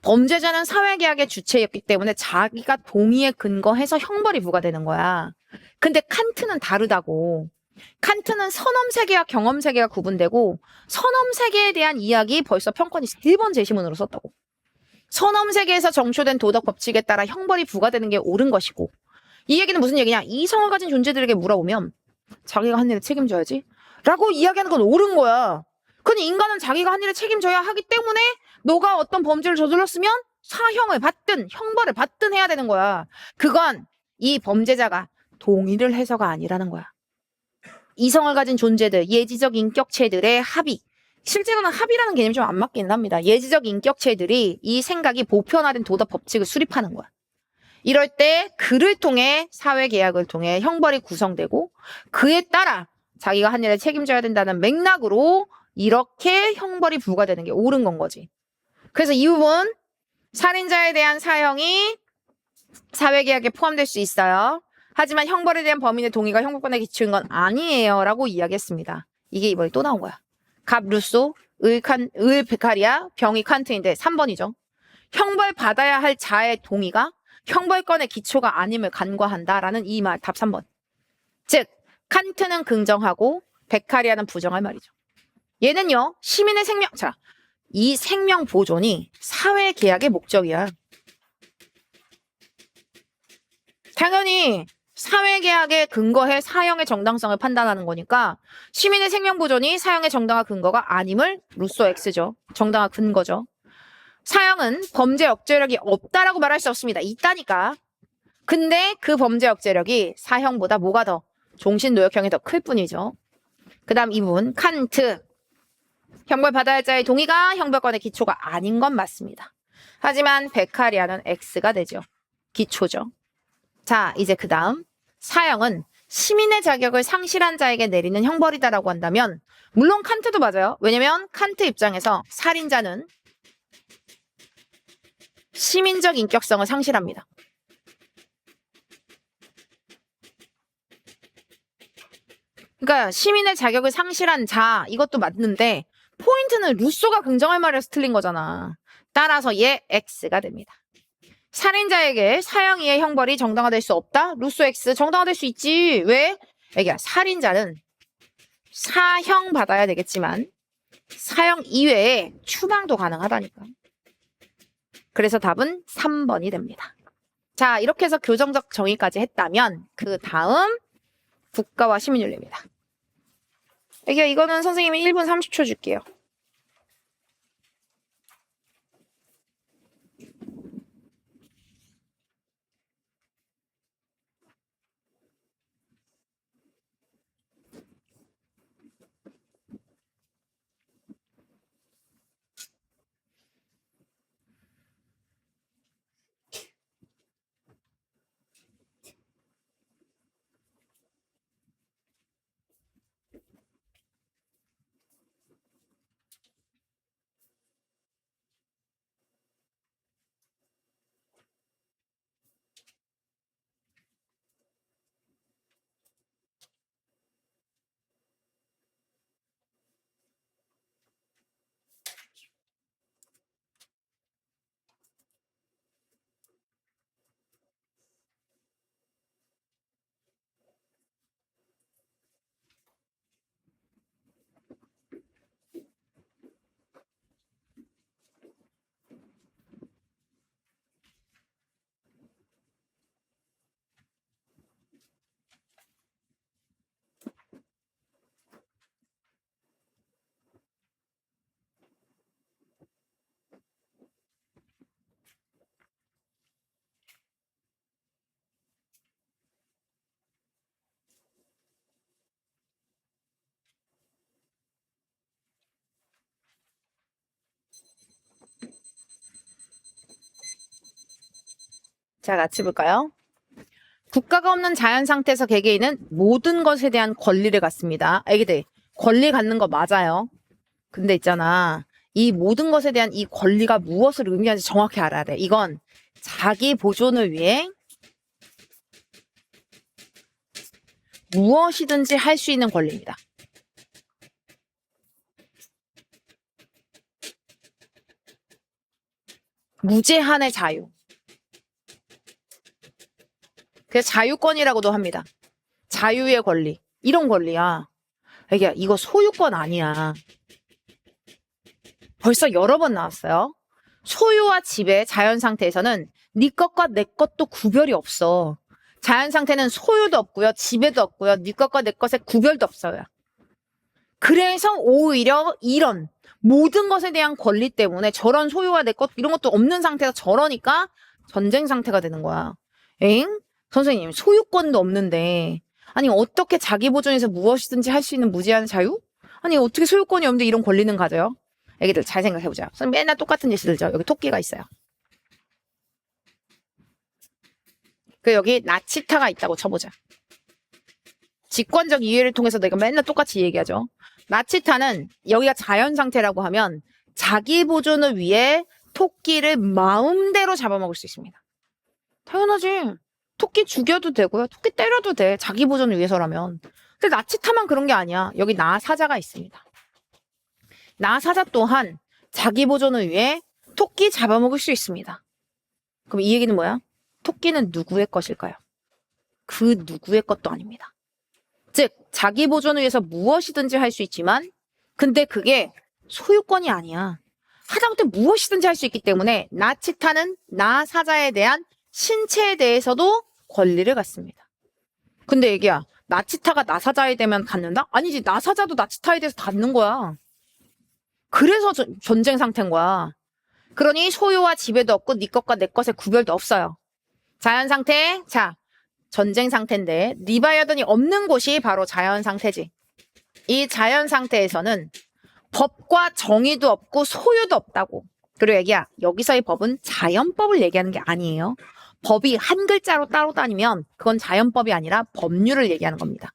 범죄자는 사회계약의 주체였기 때문에 자기가 동의에 근거해서 형벌이 부과되는 거야. 근데 칸트는 다르다고. 칸트는 선엄세계와 경험세계가 구분되고, 선엄세계에 대한 이야기 벌써 평권이 3번 제시문으로 썼다고. 선엄세계에서 정초된 도덕 법칙에 따라 형벌이 부과되는 게 옳은 것이고, 이 얘기는 무슨 얘기냐? 이성을 가진 존재들에게 물어보면 자기가 한 일을 책임져야지 라고 이야기하는 건 옳은 거야. 근데 인간은 자기가 한 일을 책임져야 하기 때문에 너가 어떤 범죄를 저질렀으면 사형을 받든 형벌을 받든 해야 되는 거야. 그건 이 범죄자가 동의를 해서가 아니라는 거야. 이성을 가진 존재들, 예지적 인격체들의 합의. 실제로는 합의라는 개념이 좀 안 맞긴 합니다. 예지적 인격체들이 이 생각이 보편화된 도덕 법칙을 수립하는 거야. 이럴 때 그를 통해 사회계약을 통해 형벌이 구성되고, 그에 따라 자기가 한 일을 책임져야 된다는 맥락으로 이렇게 형벌이 부과되는 게 옳은 건 거지. 그래서 이 부분, 살인자에 대한 사형이 사회계약에 포함될 수 있어요. 하지만 형벌에 대한 범인의 동의가 형벌권에 기초인 건 아니에요 라고 이야기했습니다. 이게 이번에 또 나온 거야. 갑 루소, 을 베카리아, 병이 칸트인데 3번이죠. 형벌 받아야 할 자의 동의가 형벌권의 기초가 아님을 간과한다라는 이 말, 답 3번. 즉, 칸트는 긍정하고 베카리아는 부정할 말이죠. 얘는요, 시민의 생명, 자, 이 생명 보존이 사회계약의 목적이야. 당연히 사회계약에 근거해 사형의 정당성을 판단하는 거니까 시민의 생명 보존이 사형의 정당한 근거가 아님을 루소 X죠. 정당한 근거죠. 사형은 범죄 억제력이 없다라고 말할 수 없습니다. 있다니까. 근데 그 범죄 억제력이 사형보다 뭐가 더 종신노역형이 더 클 뿐이죠. 그 다음 이 부분 칸트. 형벌 받아야 할 자의 동의가 형벌권의 기초가 아닌 건 맞습니다. 하지만 베카리아는 X가 되죠. 기초죠. 자, 이제 그 다음 사형은 시민의 자격을 상실한 자에게 내리는 형벌이다라고 한다면 물론 칸트도 맞아요. 왜냐면 칸트 입장에서 살인자는 시민적 인격성을 상실합니다. 그러니까 시민의 자격을 상실한 자, 이것도 맞는데 포인트는 루소가 긍정할 말에서 틀린 거잖아. 따라서 얘 X가 됩니다. 살인자에게 사형 이하의 형벌이 정당화될 수 없다? 루소 X 정당화될 수 있지. 왜? 애기야, 살인자는 사형 받아야 되겠지만 사형 이외에 추방도 가능하다니까. 그래서 답은 3번이 됩니다. 자, 이렇게 해서 교정적 정의까지 했다면 그 다음 국가와 시민윤리입니다. 애기야, 이거는 선생님이 1분 30초 줄게요. 자, 같이 볼까요? 국가가 없는 자연 상태에서 개개인은 모든 것에 대한 권리를 갖습니다. 애기들, 권리 갖는 거 맞아요. 근데 있잖아. 이 모든 것에 대한 이 권리가 무엇을 의미하는지 정확히 알아야 돼. 이건 자기 보존을 위해 무엇이든지 할 수 있는 권리입니다. 무제한의 자유. 그래서 자유권이라고도 합니다. 자유의 권리. 이런 권리야. 애기야, 이거 소유권 아니야. 벌써 여러 번 나왔어요. 소유와 지배, 자연 상태에서는 네 것과 내 것도 구별이 없어. 자연 상태는 소유도 없고요. 지배도 없고요. 네 것과 내 것의 구별도 없어요. 그래서 오히려 이런 모든 것에 대한 권리 때문에 저런 소유와 내 것 이런 것도 없는 상태에서 저러니까 전쟁 상태가 되는 거야. 엥? 선생님, 소유권도 없는데 아니 어떻게 자기 보존에서 무엇이든지 할 수 있는 무제한 자유? 아니 어떻게 소유권이 없는데 이런 권리는 가져요? 애기들 잘 생각해보자. 선생님 맨날 똑같은 예시 들죠. 여기 토끼가 있어요. 그 여기 나치타가 있다고 쳐보자. 직관적 이해를 통해서 내가 맨날 똑같이 얘기하죠. 나치타는 여기가 자연 상태라고 하면 자기 보존을 위해 토끼를 마음대로 잡아먹을 수 있습니다. 당연하지. 토끼 죽여도 되고요. 토끼 때려도 돼. 자기 보존을 위해서라면. 근데 나치타만 그런 게 아니야. 여기 나사자가 있습니다. 나사자 또한 자기 보존을 위해 토끼 잡아먹을 수 있습니다. 그럼 이 얘기는 뭐야? 토끼는 누구의 것일까요? 그 누구의 것도 아닙니다. 즉 자기 보존을 위해서 무엇이든지 할 수 있지만 근데 그게 소유권이 아니야. 하다못해 무엇이든지 할 수 있기 때문에 나치타는 나사자에 대한 신체에 대해서도 권리를 갖습니다. 근데 얘기야, 나치타가 나사자에 대면 갖는다? 아니지, 나사자도 나치타에 대해서 갖는 거야. 그래서 전쟁 상태인 거야. 그러니 소유와 지배도 없고 네 것과 내 것의 구별도 없어요. 자연 상태, 자, 전쟁 상태인데 리바이어던이 없는 곳이 바로 자연 상태지. 이 자연 상태에서는 법과 정의도 없고 소유도 없다고. 그리고 얘기야, 여기서의 법은 자연법을 얘기하는 게 아니에요. 법이 한 글자로 따로 다니면 그건 자연법이 아니라 법률을 얘기하는 겁니다.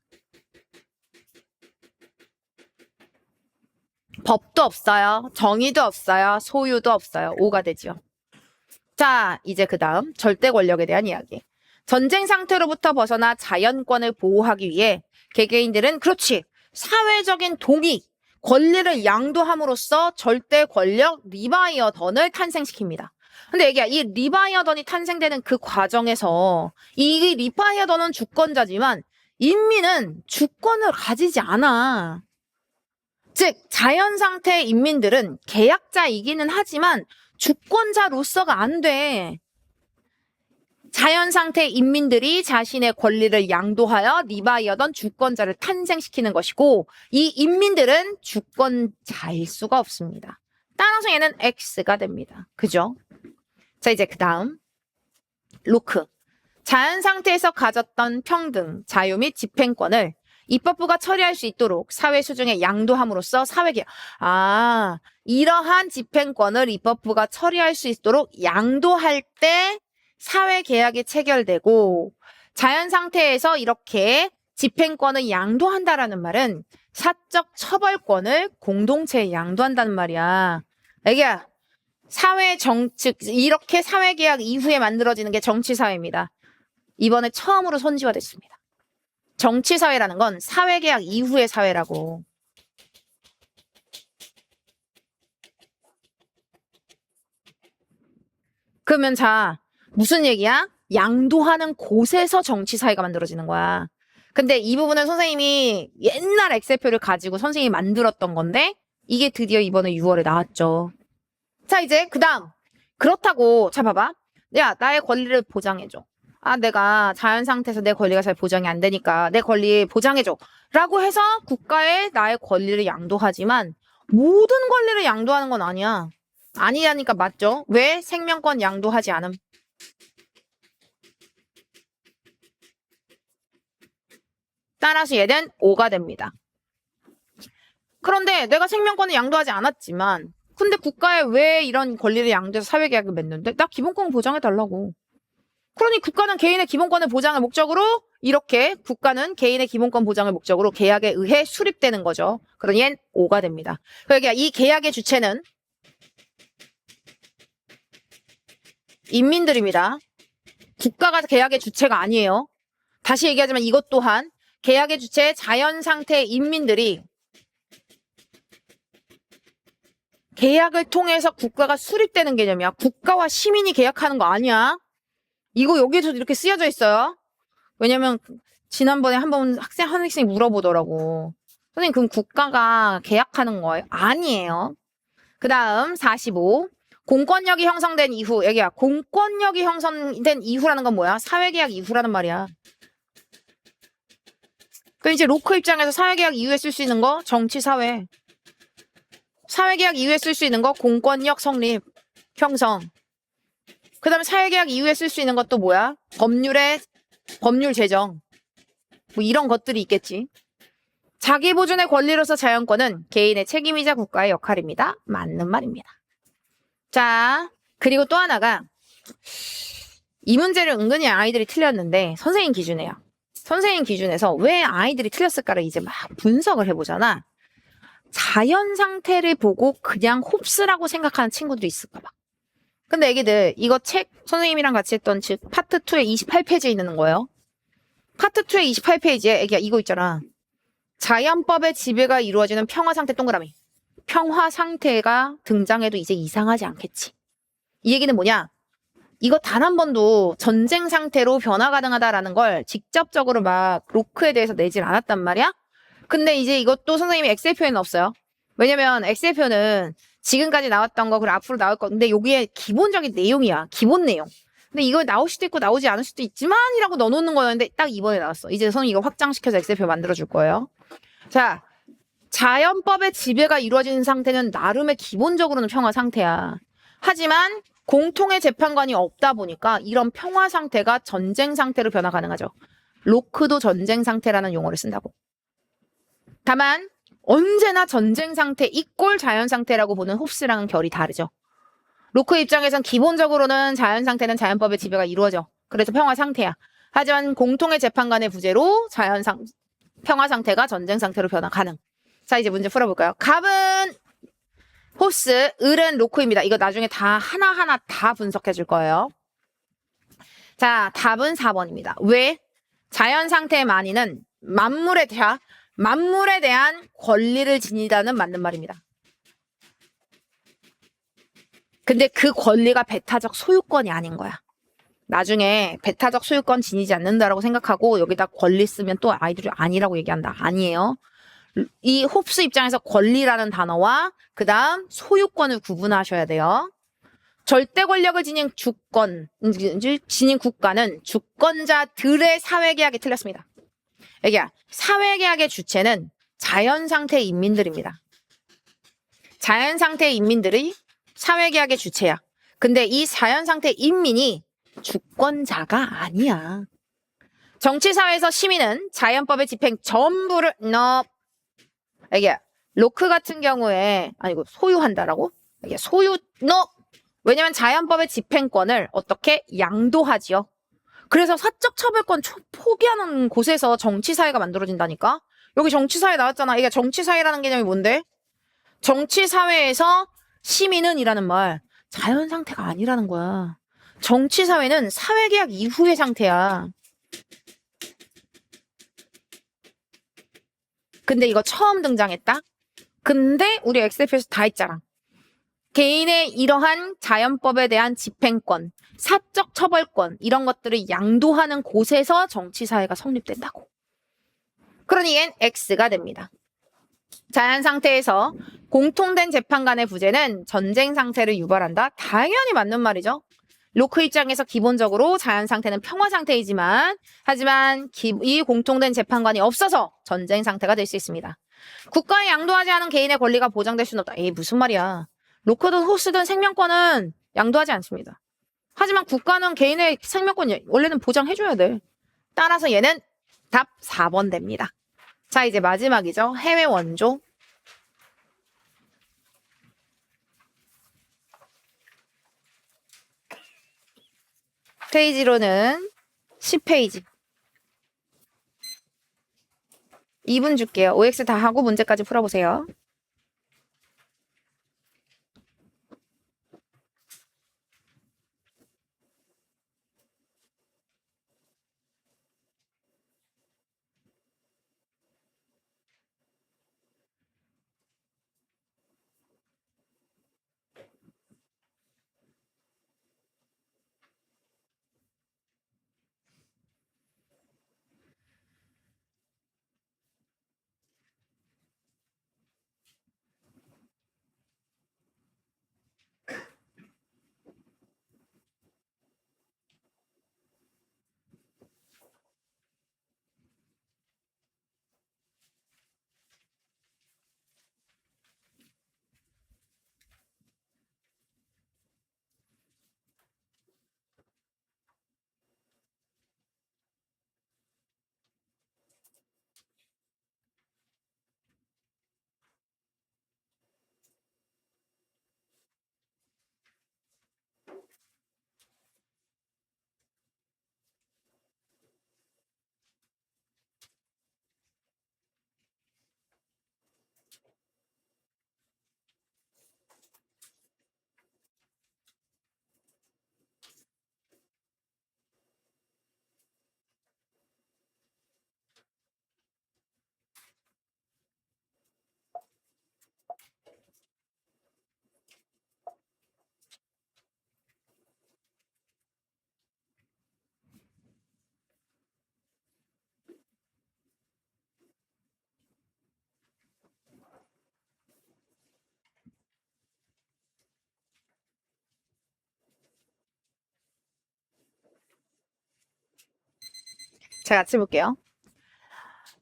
법도 없어요. 정의도 없어요. 소유도 없어요. 5가 되죠. 자, 이제 그 다음 절대 권력에 대한 이야기. 전쟁 상태로부터 벗어나 자연권을 보호하기 위해 개개인들은 그렇지 사회적인 동의, 권리를 양도함으로써 절대 권력 리바이어던을 탄생시킵니다. 근데 얘기야, 이 리바이어던이 탄생되는 그 과정에서 이 리바이어던은 주권자지만 인민은 주권을 가지지 않아. 즉 자연 상태의 인민들은 계약자이기는 하지만 주권자로서가 안 돼. 자연 상태의 인민들이 자신의 권리를 양도하여 리바이어던 주권자를 탄생시키는 것이고 이 인민들은 주권자일 수가 없습니다. 따라서 얘는 X가 됩니다. 그죠? 자, 이제 그 다음 로크. 자연 상태에서 가졌던 평등, 자유 및 집행권을 입법부가 처리할 수 있도록 사회 수중에 양도함으로써 사회계약. 이러한 집행권을 입법부가 처리할 수 있도록 양도할 때 사회계약이 체결되고 자연 상태에서 이렇게 집행권을 양도한다라는 말은 사적 처벌권을 공동체에 양도한다는 말이야. 애기야, 사회 정책, 이렇게 사회계약 이후에 만들어지는 게 정치사회입니다. 이번에 처음으로 선지화됐습니다. 정치사회라는 건 사회계약 이후의 사회라고. 그러면 자, 무슨 얘기야? 양도하는 곳에서 정치사회가 만들어지는 거야. 근데 이 부분은 선생님이 옛날 엑셀표를 가지고 선생님이 만들었던 건데 이게 드디어 이번에 6월에 나왔죠. 자, 이제 그 다음. 그렇다고 자 봐봐. 야, 나의 권리를 보장해줘. 내가 자연 상태에서 내 권리가 잘 보장이 안 되니까 내 권리 보장해줘. 라고 해서 국가에 나의 권리를 양도하지만 모든 권리를 양도하는 건 아니야. 아니라니까 맞죠? 왜? 생명권 양도하지 않음. 따라서 얘는 5가 됩니다. 그런데 내가 생명권을 양도하지 않았지만 근데 국가에 왜 이런 권리를 양도해서 사회계약을 맺는데? 나 기본권 보장해달라고. 그러니 국가는 개인의 기본권을 보장할 목적으로 이렇게 국가는 개인의 기본권 보장을 목적으로 계약에 의해 수립되는 거죠. 그러니 얘는 O가 됩니다. 그러니까 이 계약의 주체는 인민들입니다. 국가가 계약의 주체가 아니에요. 다시 얘기하지만 이것 또한 계약의 주체 자연 상태의 인민들이 계약을 통해서 국가가 수립되는 개념이야. 국가와 시민이 계약하는 거 아니야. 이거 여기에서도 이렇게 쓰여져 있어요. 왜냐면 지난번에 한 학생이 물어보더라고. 선생님 그럼 국가가 계약하는 거예요? 아니에요. 그 다음 45. 공권력이 형성된 이후. 여기야. 공권력이 형성된 이후라는 건 뭐야? 사회계약 이후라는 말이야. 그 이제 로크 입장에서 사회계약 이후에 쓸 수 있는 거 정치사회. 사회계약 이후에 쓸 수 있는 거 공권력 성립, 형성. 그 다음에 사회계약 이후에 쓸 수 있는 것도 뭐야? 법률 제정. 뭐 이런 것들이 있겠지. 자기 보존의 권리로서 자연권은 개인의 책임이자 국가의 역할입니다. 맞는 말입니다. 자, 그리고 또 하나가 이 문제를 은근히 아이들이 틀렸는데 선생님 기준이에요. 선생님 기준에서 왜 아이들이 틀렸을까를 이제 막 분석을 해보잖아. 자연 상태를 보고 그냥 홉스라고 생각하는 친구들이 있을까 봐. 근데 애기들 이거 책 선생님이랑 같이 했던 즉 파트 2의 28페이지에 있는 거예요. 파트 2의 28페이지에 애기야 이거 있잖아. 자연법의 지배가 이루어지는 평화 상태 동그라미. 평화 상태가 등장해도 이제 이상하지 않겠지. 이 얘기는 뭐냐? 이거 단 한 번도 전쟁 상태로 변화 가능하다라는 걸 직접적으로 막 로크에 대해서 내질 않았단 말이야? 근데 이제 이것도 선생님이 엑셀표에는 없어요. 왜냐면 엑셀표는 지금까지 나왔던 거 그리고 앞으로 나올 거 근데 여기에 기본적인 내용이야. 기본 내용. 근데 이거 나올 수도 있고 나오지 않을 수도 있지만이라고 넣어놓는 거였는데 딱 이번에 나왔어. 이제 선생님 이거 확장시켜서 엑셀표 만들어줄 거예요. 자, 자연법의 지배가 이루어지는 상태는 나름의 기본적으로는 평화 상태야. 하지만 공통의 재판관이 없다 보니까 이런 평화 상태가 전쟁 상태로 변화 가능하죠. 로크도 전쟁 상태라는 용어를 쓴다고. 다만 언제나 전쟁 상태 이꼴 자연 상태라고 보는 홉스랑은 결이 다르죠. 로크 입장에선 기본적으로는 자연 상태는 자연법의 지배가 이루어져. 그래서 평화 상태야. 하지만 공통의 재판관의 부재로 평화 상태가 전쟁 상태로 변화 가능. 자, 이제 문제 풀어볼까요? 갑은 홉스, 을은 로크입니다. 이거 나중에 다 하나하나 다 분석해 줄 거예요. 자, 답은 4번입니다. 왜? 자연 상태의 만인은 만물에 대한 권리를 지니다는 맞는 말입니다. 근데 그 권리가 배타적 소유권이 아닌 거야. 나중에 배타적 소유권 지니지 않는다라고 생각하고 여기다 권리 쓰면 또 아이들이 아니라고 얘기한다. 아니에요. 이 홉스 입장에서 권리라는 단어와 그 다음 소유권을 구분하셔야 돼요. 절대 권력을 지닌 국가는 주권자들의 사회계약이 틀렸습니다. 여기야 사회계약의 주체는 자연상태의 인민들입니다. 자연상태의 인민들이 사회계약의 주체야. 근데 이 자연상태의 인민이 주권자가 아니야. 정치사회에서 시민은 자연법의 집행 전부를 이게 로크 같은 경우에 아니고 소유한다라고? 이게 왜냐면 자연법의 집행권을 어떻게 양도하지요. 그래서 사적 처벌권 포기하는 곳에서 정치사회가 만들어진다니까. 여기 정치사회 나왔잖아. 이게 정치사회라는 개념이 뭔데? 정치사회에서 시민은 이라는 말 자연상태가 아니라는 거야. 정치사회는 사회계약 이후의 상태야. 근데 이거 처음 등장했다? 근데 우리 엑셀표에서 다 했잖아. 개인의 이러한 자연법에 대한 집행권, 사적 처벌권 이런 것들을 양도하는 곳에서 정치사회가 성립된다고. 그러니 얜 X가 됩니다. 자연 상태에서 공통된 재판관의 부재는 전쟁 상태를 유발한다? 당연히 맞는 말이죠. 로크 입장에서 기본적으로 자연 상태는 평화 상태이지만 하지만 이 공통된 재판관이 없어서 전쟁 상태가 될 수 있습니다. 국가에 양도하지 않은 개인의 권리가 보장될 수는 없다. 에이 무슨 말이야. 로크든 호스든 생명권은 양도하지 않습니다. 하지만 국가는 개인의 생명권 원래는 보장해줘야 돼. 따라서 얘는 답 4번 됩니다. 자 이제 마지막이죠. 해외 원조. 페이지로는 10페이지. 2분 줄게요. OX 다 하고 문제까지 풀어보세요. 자, 같이 볼게요.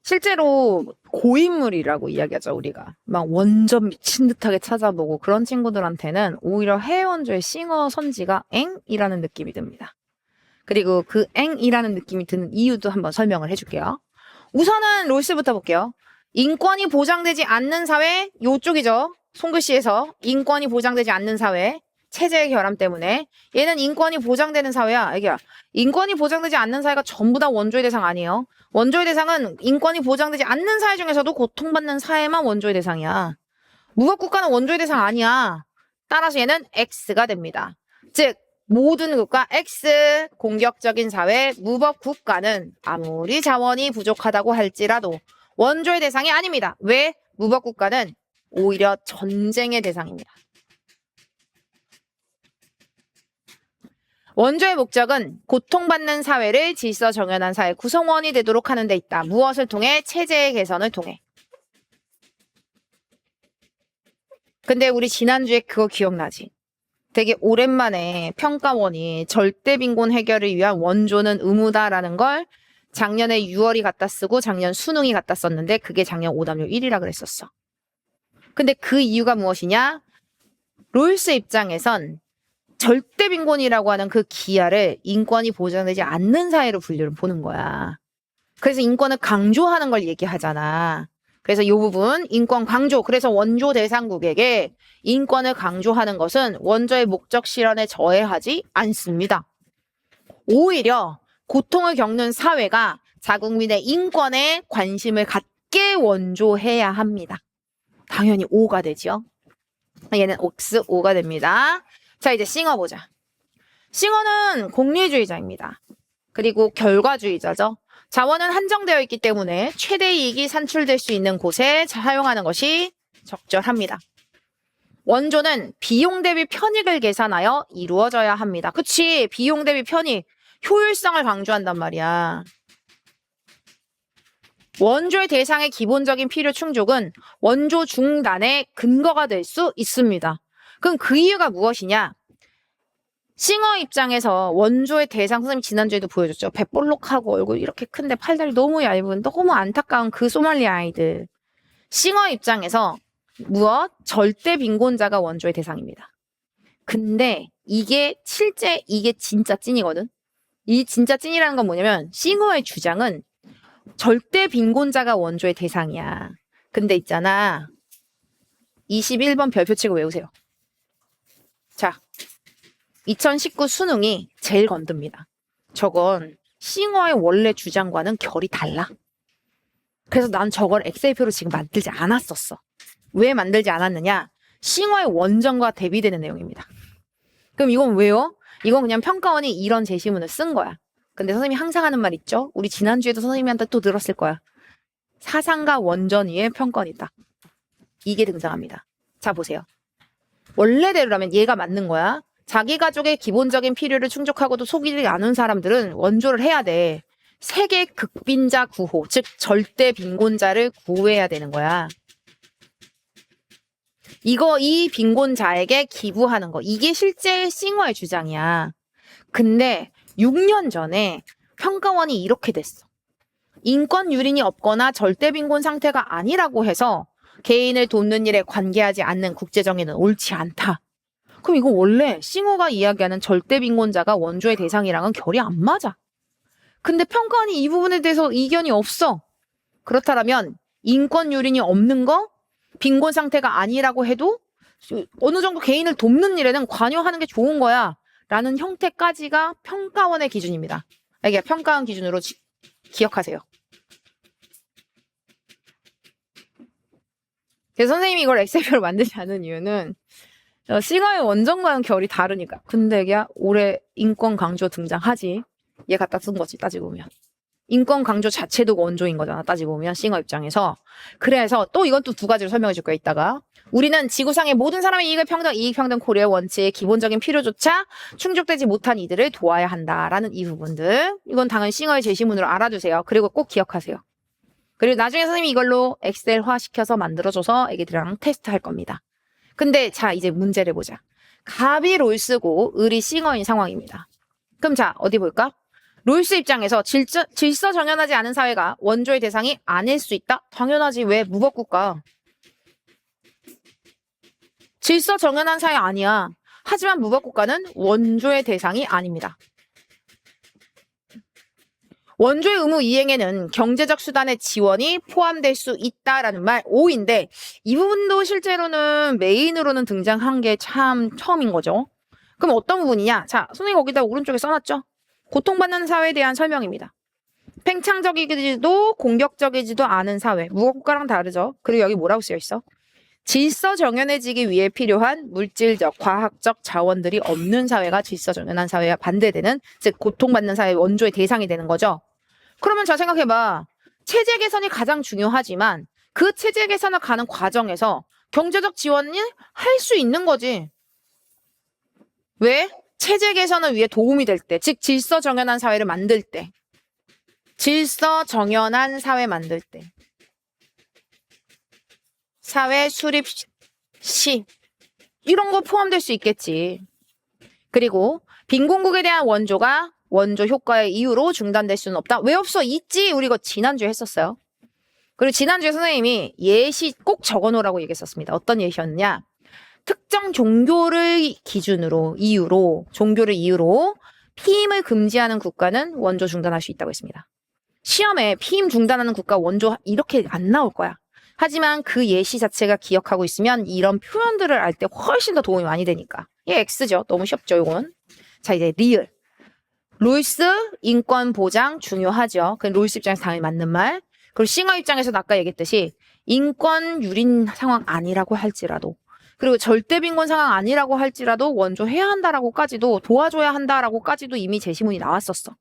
실제로 고인물이라고 이야기하죠, 우리가. 막 완전 미친 듯하게 찾아보고 그런 친구들한테는 오히려 해외원조의 싱어 선지가 엥이라는 느낌이 듭니다. 그리고 그 엥이라는 느낌이 드는 이유도 한번 설명을 해줄게요. 우선은 롤스부터 볼게요. 인권이 보장되지 않는 사회, 요쪽이죠. 손글씨에서 인권이 보장되지 않는 사회, 체제의 결함 때문에. 얘는 인권이 보장되는 사회야. 애기야. 인권이 보장되지 않는 사회가 전부 다 원조의 대상 아니에요. 원조의 대상은 인권이 보장되지 않는 사회 중에서도 고통받는 사회만 원조의 대상이야. 무법국가는 원조의 대상 아니야. 따라서 얘는 X가 됩니다. 즉 모든 국가 X, 공격적인 사회, 무법국가는 아무리 자원이 부족하다고 할지라도 원조의 대상이 아닙니다. 왜? 무법국가는 오히려 전쟁의 대상입니다. 원조의 목적은 고통받는 사회를 질서 정연한 사회 구성원이 되도록 하는 데 있다. 무엇을 통해? 체제의 개선을 통해. 근데 우리 지난주에 그거 기억나지? 되게 오랜만에 평가원이 절대 빈곤 해결을 위한 원조는 의무다라는 걸 작년에 6월이 갖다 쓰고 작년 수능이 갖다 썼는데 그게 작년 오답률 1위라 그랬었어. 근데 그 이유가 무엇이냐? 롤스 입장에선 절대 빈곤이라고 하는 그 기하를 인권이 보장되지 않는 사회로 분류를 보는 거야. 그래서 인권을 강조하는 걸 얘기하잖아. 그래서 이 부분 인권 강조. 그래서 원조 대상국에게 인권을 강조하는 것은 원조의 목적 실현에 저해하지 않습니다. 오히려 고통을 겪는 사회가 자국민의 인권에 관심을 갖게 원조해야 합니다. 당연히 O가 되죠. 얘는 X, O가 됩니다. 자, 이제 싱어 보자. 싱어는 공리주의자입니다. 그리고 결과주의자죠. 자원은 한정되어 있기 때문에 최대 이익이 산출될 수 있는 곳에 사용하는 것이 적절합니다. 원조는 비용 대비 편익을 계산하여 이루어져야 합니다. 그치? 비용 대비 편익, 효율성을 강조한단 말이야. 원조의 대상의 기본적인 필요 충족은 원조 중단의 근거가 될 수 있습니다. 그럼 그 이유가 무엇이냐? 싱어 입장에서 원조의 대상, 선생님 지난주에도 보여줬죠. 배볼록하고 얼굴 이렇게 큰데 팔다리 너무 얇은 너무 안타까운 그 소말리 아이들. 싱어 입장에서 무엇? 절대 빈곤자가 원조의 대상입니다. 근데 이게 실제 이게 진짜 찐이거든. 이 진짜 찐이라는 건 뭐냐면 싱어의 주장은 절대 빈곤자가 원조의 대상이야. 근데 있잖아. 21번 별표 치고 외우세요. 자, 2019 수능이 제일 건듭니다. 저건 싱어의 원래 주장과는 결이 달라. 그래서 난 저걸 엑셀표로 지금 만들지 않았었어. 왜 만들지 않았느냐? 싱어의 원전과 대비되는 내용입니다. 그럼 이건 왜요? 이건 그냥 평가원이 이런 제시문을 쓴 거야. 근데 선생님이 항상 하는 말 있죠? 우리 지난주에도 선생님한테 또 들었을 거야. 사상과 원전 위에 평가원이 있다. 이게 등장합니다. 자, 보세요. 원래대로라면 얘가 맞는 거야. 자기 가족의 기본적인 필요를 충족하고도 속이지 않은 사람들은 원조를 해야 돼. 세계 극빈자 구호, 즉 절대 빈곤자를 구해야 되는 거야. 이 빈곤자에게 기부하는 거. 이게 실제 싱어의 주장이야. 근데 6년 전에 평가원이 이렇게 됐어. 인권 유린이 없거나 절대 빈곤 상태가 아니라고 해서 개인을 돕는 일에 관계하지 않는 국제정의는 옳지 않다. 그럼 이거 원래 싱어가 이야기하는 절대 빈곤자가 원조의 대상이랑은 결이 안 맞아. 근데 평가원이 이 부분에 대해서 이견이 없어. 그렇다면 인권 유린이 없는 거, 빈곤 상태가 아니라고 해도 어느 정도 개인을 돕는 일에는 관여하는 게 좋은 거야. 라는 형태까지가 평가원의 기준입니다. 이게 평가원 기준으로 기억하세요. 그래서 선생님이 이걸 엑셀표로 만들지 않은 이유는 싱어의 원전과는 결이 다르니까. 근데 이게 올해 인권 강조 등장하지. 얘 갖다 쓴 거지, 따지고 보면. 인권 강조 자체도 원조인 거잖아, 따지고 보면 싱어 입장에서. 그래서 또 이건 또 두 가지로 설명해 줄 거야, 이따가. 우리는 지구상의 모든 사람의 이익을 평등, 이익평등 고려의 원칙, 기본적인 필요조차 충족되지 못한 이들을 도와야 한다라는 이 부분들. 이건 당연히 싱어의 제시문으로 알아두세요. 그리고 꼭 기억하세요. 그리고 나중에 선생님이 이걸로 엑셀화 시켜서 만들어줘서 애기들이랑 테스트 할 겁니다. 근데 자, 이제 문제를 보자. 갑이 롤스고 을이 싱어인 상황입니다. 그럼 자, 어디 볼까? 롤스 입장에서 질서 정연하지 않은 사회가 원조의 대상이 아닐 수 있다? 당연하지. 왜? 무법국가. 질서 정연한 사회 아니야. 하지만 무법국가는 원조의 대상이 아닙니다. 원조의 의무 이행에는 경제적 수단의 지원이 포함될 수 있다라는 말 O인데 이 부분도 실제로는 메인으로는 등장한 게 참 처음인 거죠. 그럼 어떤 부분이냐? 자, 선생님 거기다 오른쪽에 써놨죠? 고통받는 사회에 대한 설명입니다. 팽창적이지도 공격적이지도 않은 사회. 무법국가랑 다르죠. 그리고 여기 뭐라고 쓰여 있어? 질서 정연해지기 위해 필요한 물질적, 과학적 자원들이 없는 사회가 질서 정연한 사회와 반대되는, 즉 고통받는 사회의 원조의 대상이 되는 거죠. 그러면 잘 생각해봐. 체제 개선이 가장 중요하지만 그 체제 개선을 가는 과정에서 경제적 지원이 할 수 있는 거지. 왜? 체제 개선을 위해 도움이 될 때, 즉 질서 정연한 사회를 만들 때, 질서 정연한 사회 만들 때, 사회 수립 시 이런 거 포함될 수 있겠지. 그리고 빈곤국에 대한 원조 효과의 이유로 중단될 수는 없다. 왜 없어? 있지. 우리 이거 지난주에 했었어요. 그리고 지난주에 선생님이 예시 꼭 적어놓으라고 얘기했었습니다. 어떤 예시였냐? 특정 종교를 이유로 피임을 금지하는 국가는 원조 중단할 수 있다고 했습니다. 시험에 피임 중단하는 국가 원조 이렇게 안 나올 거야. 하지만 그 예시 자체가 기억하고 있으면 이런 표현들을 알 때 훨씬 더 도움이 많이 되니까. 얘 X죠. 너무 쉽죠, 이건. 자, 이제 리을. 롤스 인권 보장 중요하죠. 그 롤스 입장에서 당연히 맞는 말. 그리고 싱어 입장에서도 아까 얘기했듯이 인권 유린 상황 아니라고 할지라도, 그리고 절대 빈곤 상황 아니라고 할지라도 원조 해야 한다라고까지도, 도와줘야 한다라고까지도 이미 제시문이 나왔었어.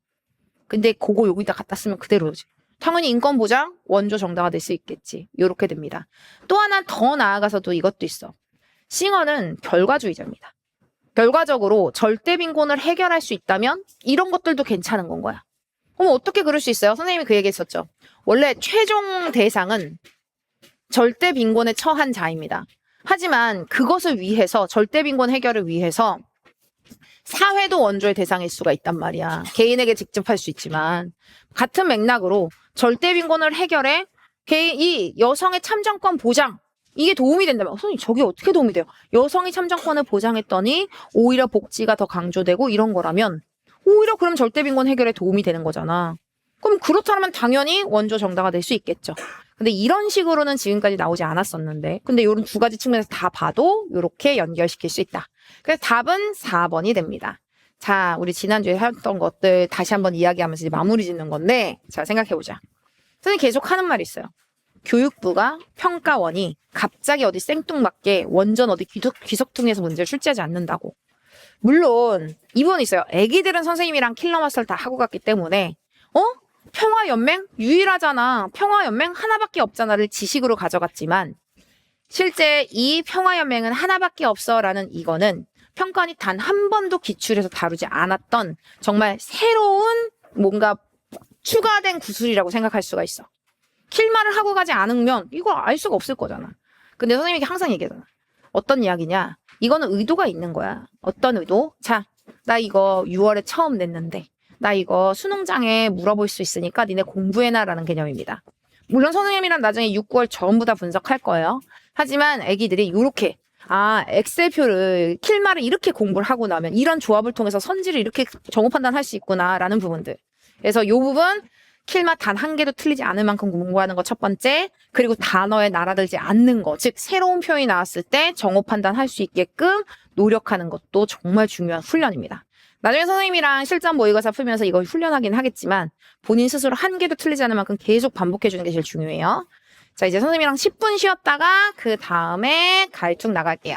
근데 그거 여기다 갖다 쓰면 그대로지. 당연히 인권 보장 원조 정당화 될 수 있겠지. 요렇게 됩니다. 또 하나 더 나아가서도 이것도 있어. 싱어는 결과주의자입니다. 결과적으로 절대 빈곤을 해결할 수 있다면 이런 것들도 괜찮은 건 거야. 그럼 어떻게 그럴 수 있어요? 선생님이 그 얘기했었죠. 원래 최종 대상은 절대 빈곤에 처한 자입니다. 하지만 그것을 위해서, 절대 빈곤 해결을 위해서 사회도 원조의 대상일 수가 있단 말이야. 개인에게 직접 할 수 있지만 같은 맥락으로 절대 빈곤을 해결해 이 여성의 참정권 보장, 이게 도움이 된다면, 선생님 저게 어떻게 도움이 돼요? 여성이 참정권을 보장했더니 오히려 복지가 더 강조되고 이런 거라면 오히려 그럼 절대 빈곤 해결에 도움이 되는 거잖아. 그럼 그렇다면 당연히 원조 정당화 될 수 있겠죠. 근데 이런 식으로는 지금까지 나오지 않았었는데, 근데 이런 두 가지 측면에서 다 봐도 이렇게 연결시킬 수 있다. 그래서 답은 4번이 됩니다. 자, 우리 지난주에 했던 것들 다시 한번 이야기하면서 이제 마무리 짓는 건데, 자, 생각해보자. 선생님 계속 하는 말이 있어요. 교육부가 평가원이 갑자기 어디 생뚱맞게 원전 어디 귀석통에서 문제를 출제하지 않는다고. 물론 이번 있어요. 애기들은 선생님이랑 킬러 마스터를 다 하고 갔기 때문에 평화연맹 유일하잖아. 평화연맹 하나밖에 없잖아를 지식으로 가져갔지만 실제 이 평화연맹은 하나밖에 없어라는 이거는 평가원이 단 한 번도 기출해서 다루지 않았던 정말 새로운 뭔가 추가된 구술이라고 생각할 수가 있어. 킬마를 하고 가지 않으면 이걸 알 수가 없을 거잖아. 근데 선생님이 항상 얘기하잖아. 어떤 이야기냐? 이거는 의도가 있는 거야. 어떤 의도? 자, 나 이거 6월에 처음 냈는데 나 이거 수능장에 물어볼 수 있으니까 니네 공부해놔라는 개념입니다. 물론 선생님이랑 나중에 6, 9월 전부 다 분석할 거예요. 하지만 애기들이 이렇게 엑셀표를 킬마를 이렇게 공부를 하고 나면 이런 조합을 통해서 선지를 이렇게 정오 판단할 수 있구나라는 부분들. 그래서 이 부분 킬마 단 한 개도 틀리지 않을 만큼 공부하는 거 첫 번째. 그리고 단어에 날아들지 않는 거. 즉 새로운 표현이 나왔을 때 정오 판단할 수 있게끔 노력하는 것도 정말 중요한 훈련입니다. 나중에 선생님이랑 실전 모의고사 풀면서 이걸 훈련하긴 하겠지만 본인 스스로 한 개도 틀리지 않을 만큼 계속 반복해주는 게 제일 중요해요. 자, 이제 선생님이랑 10분 쉬었다가 그 다음에 갈등 나갈게요.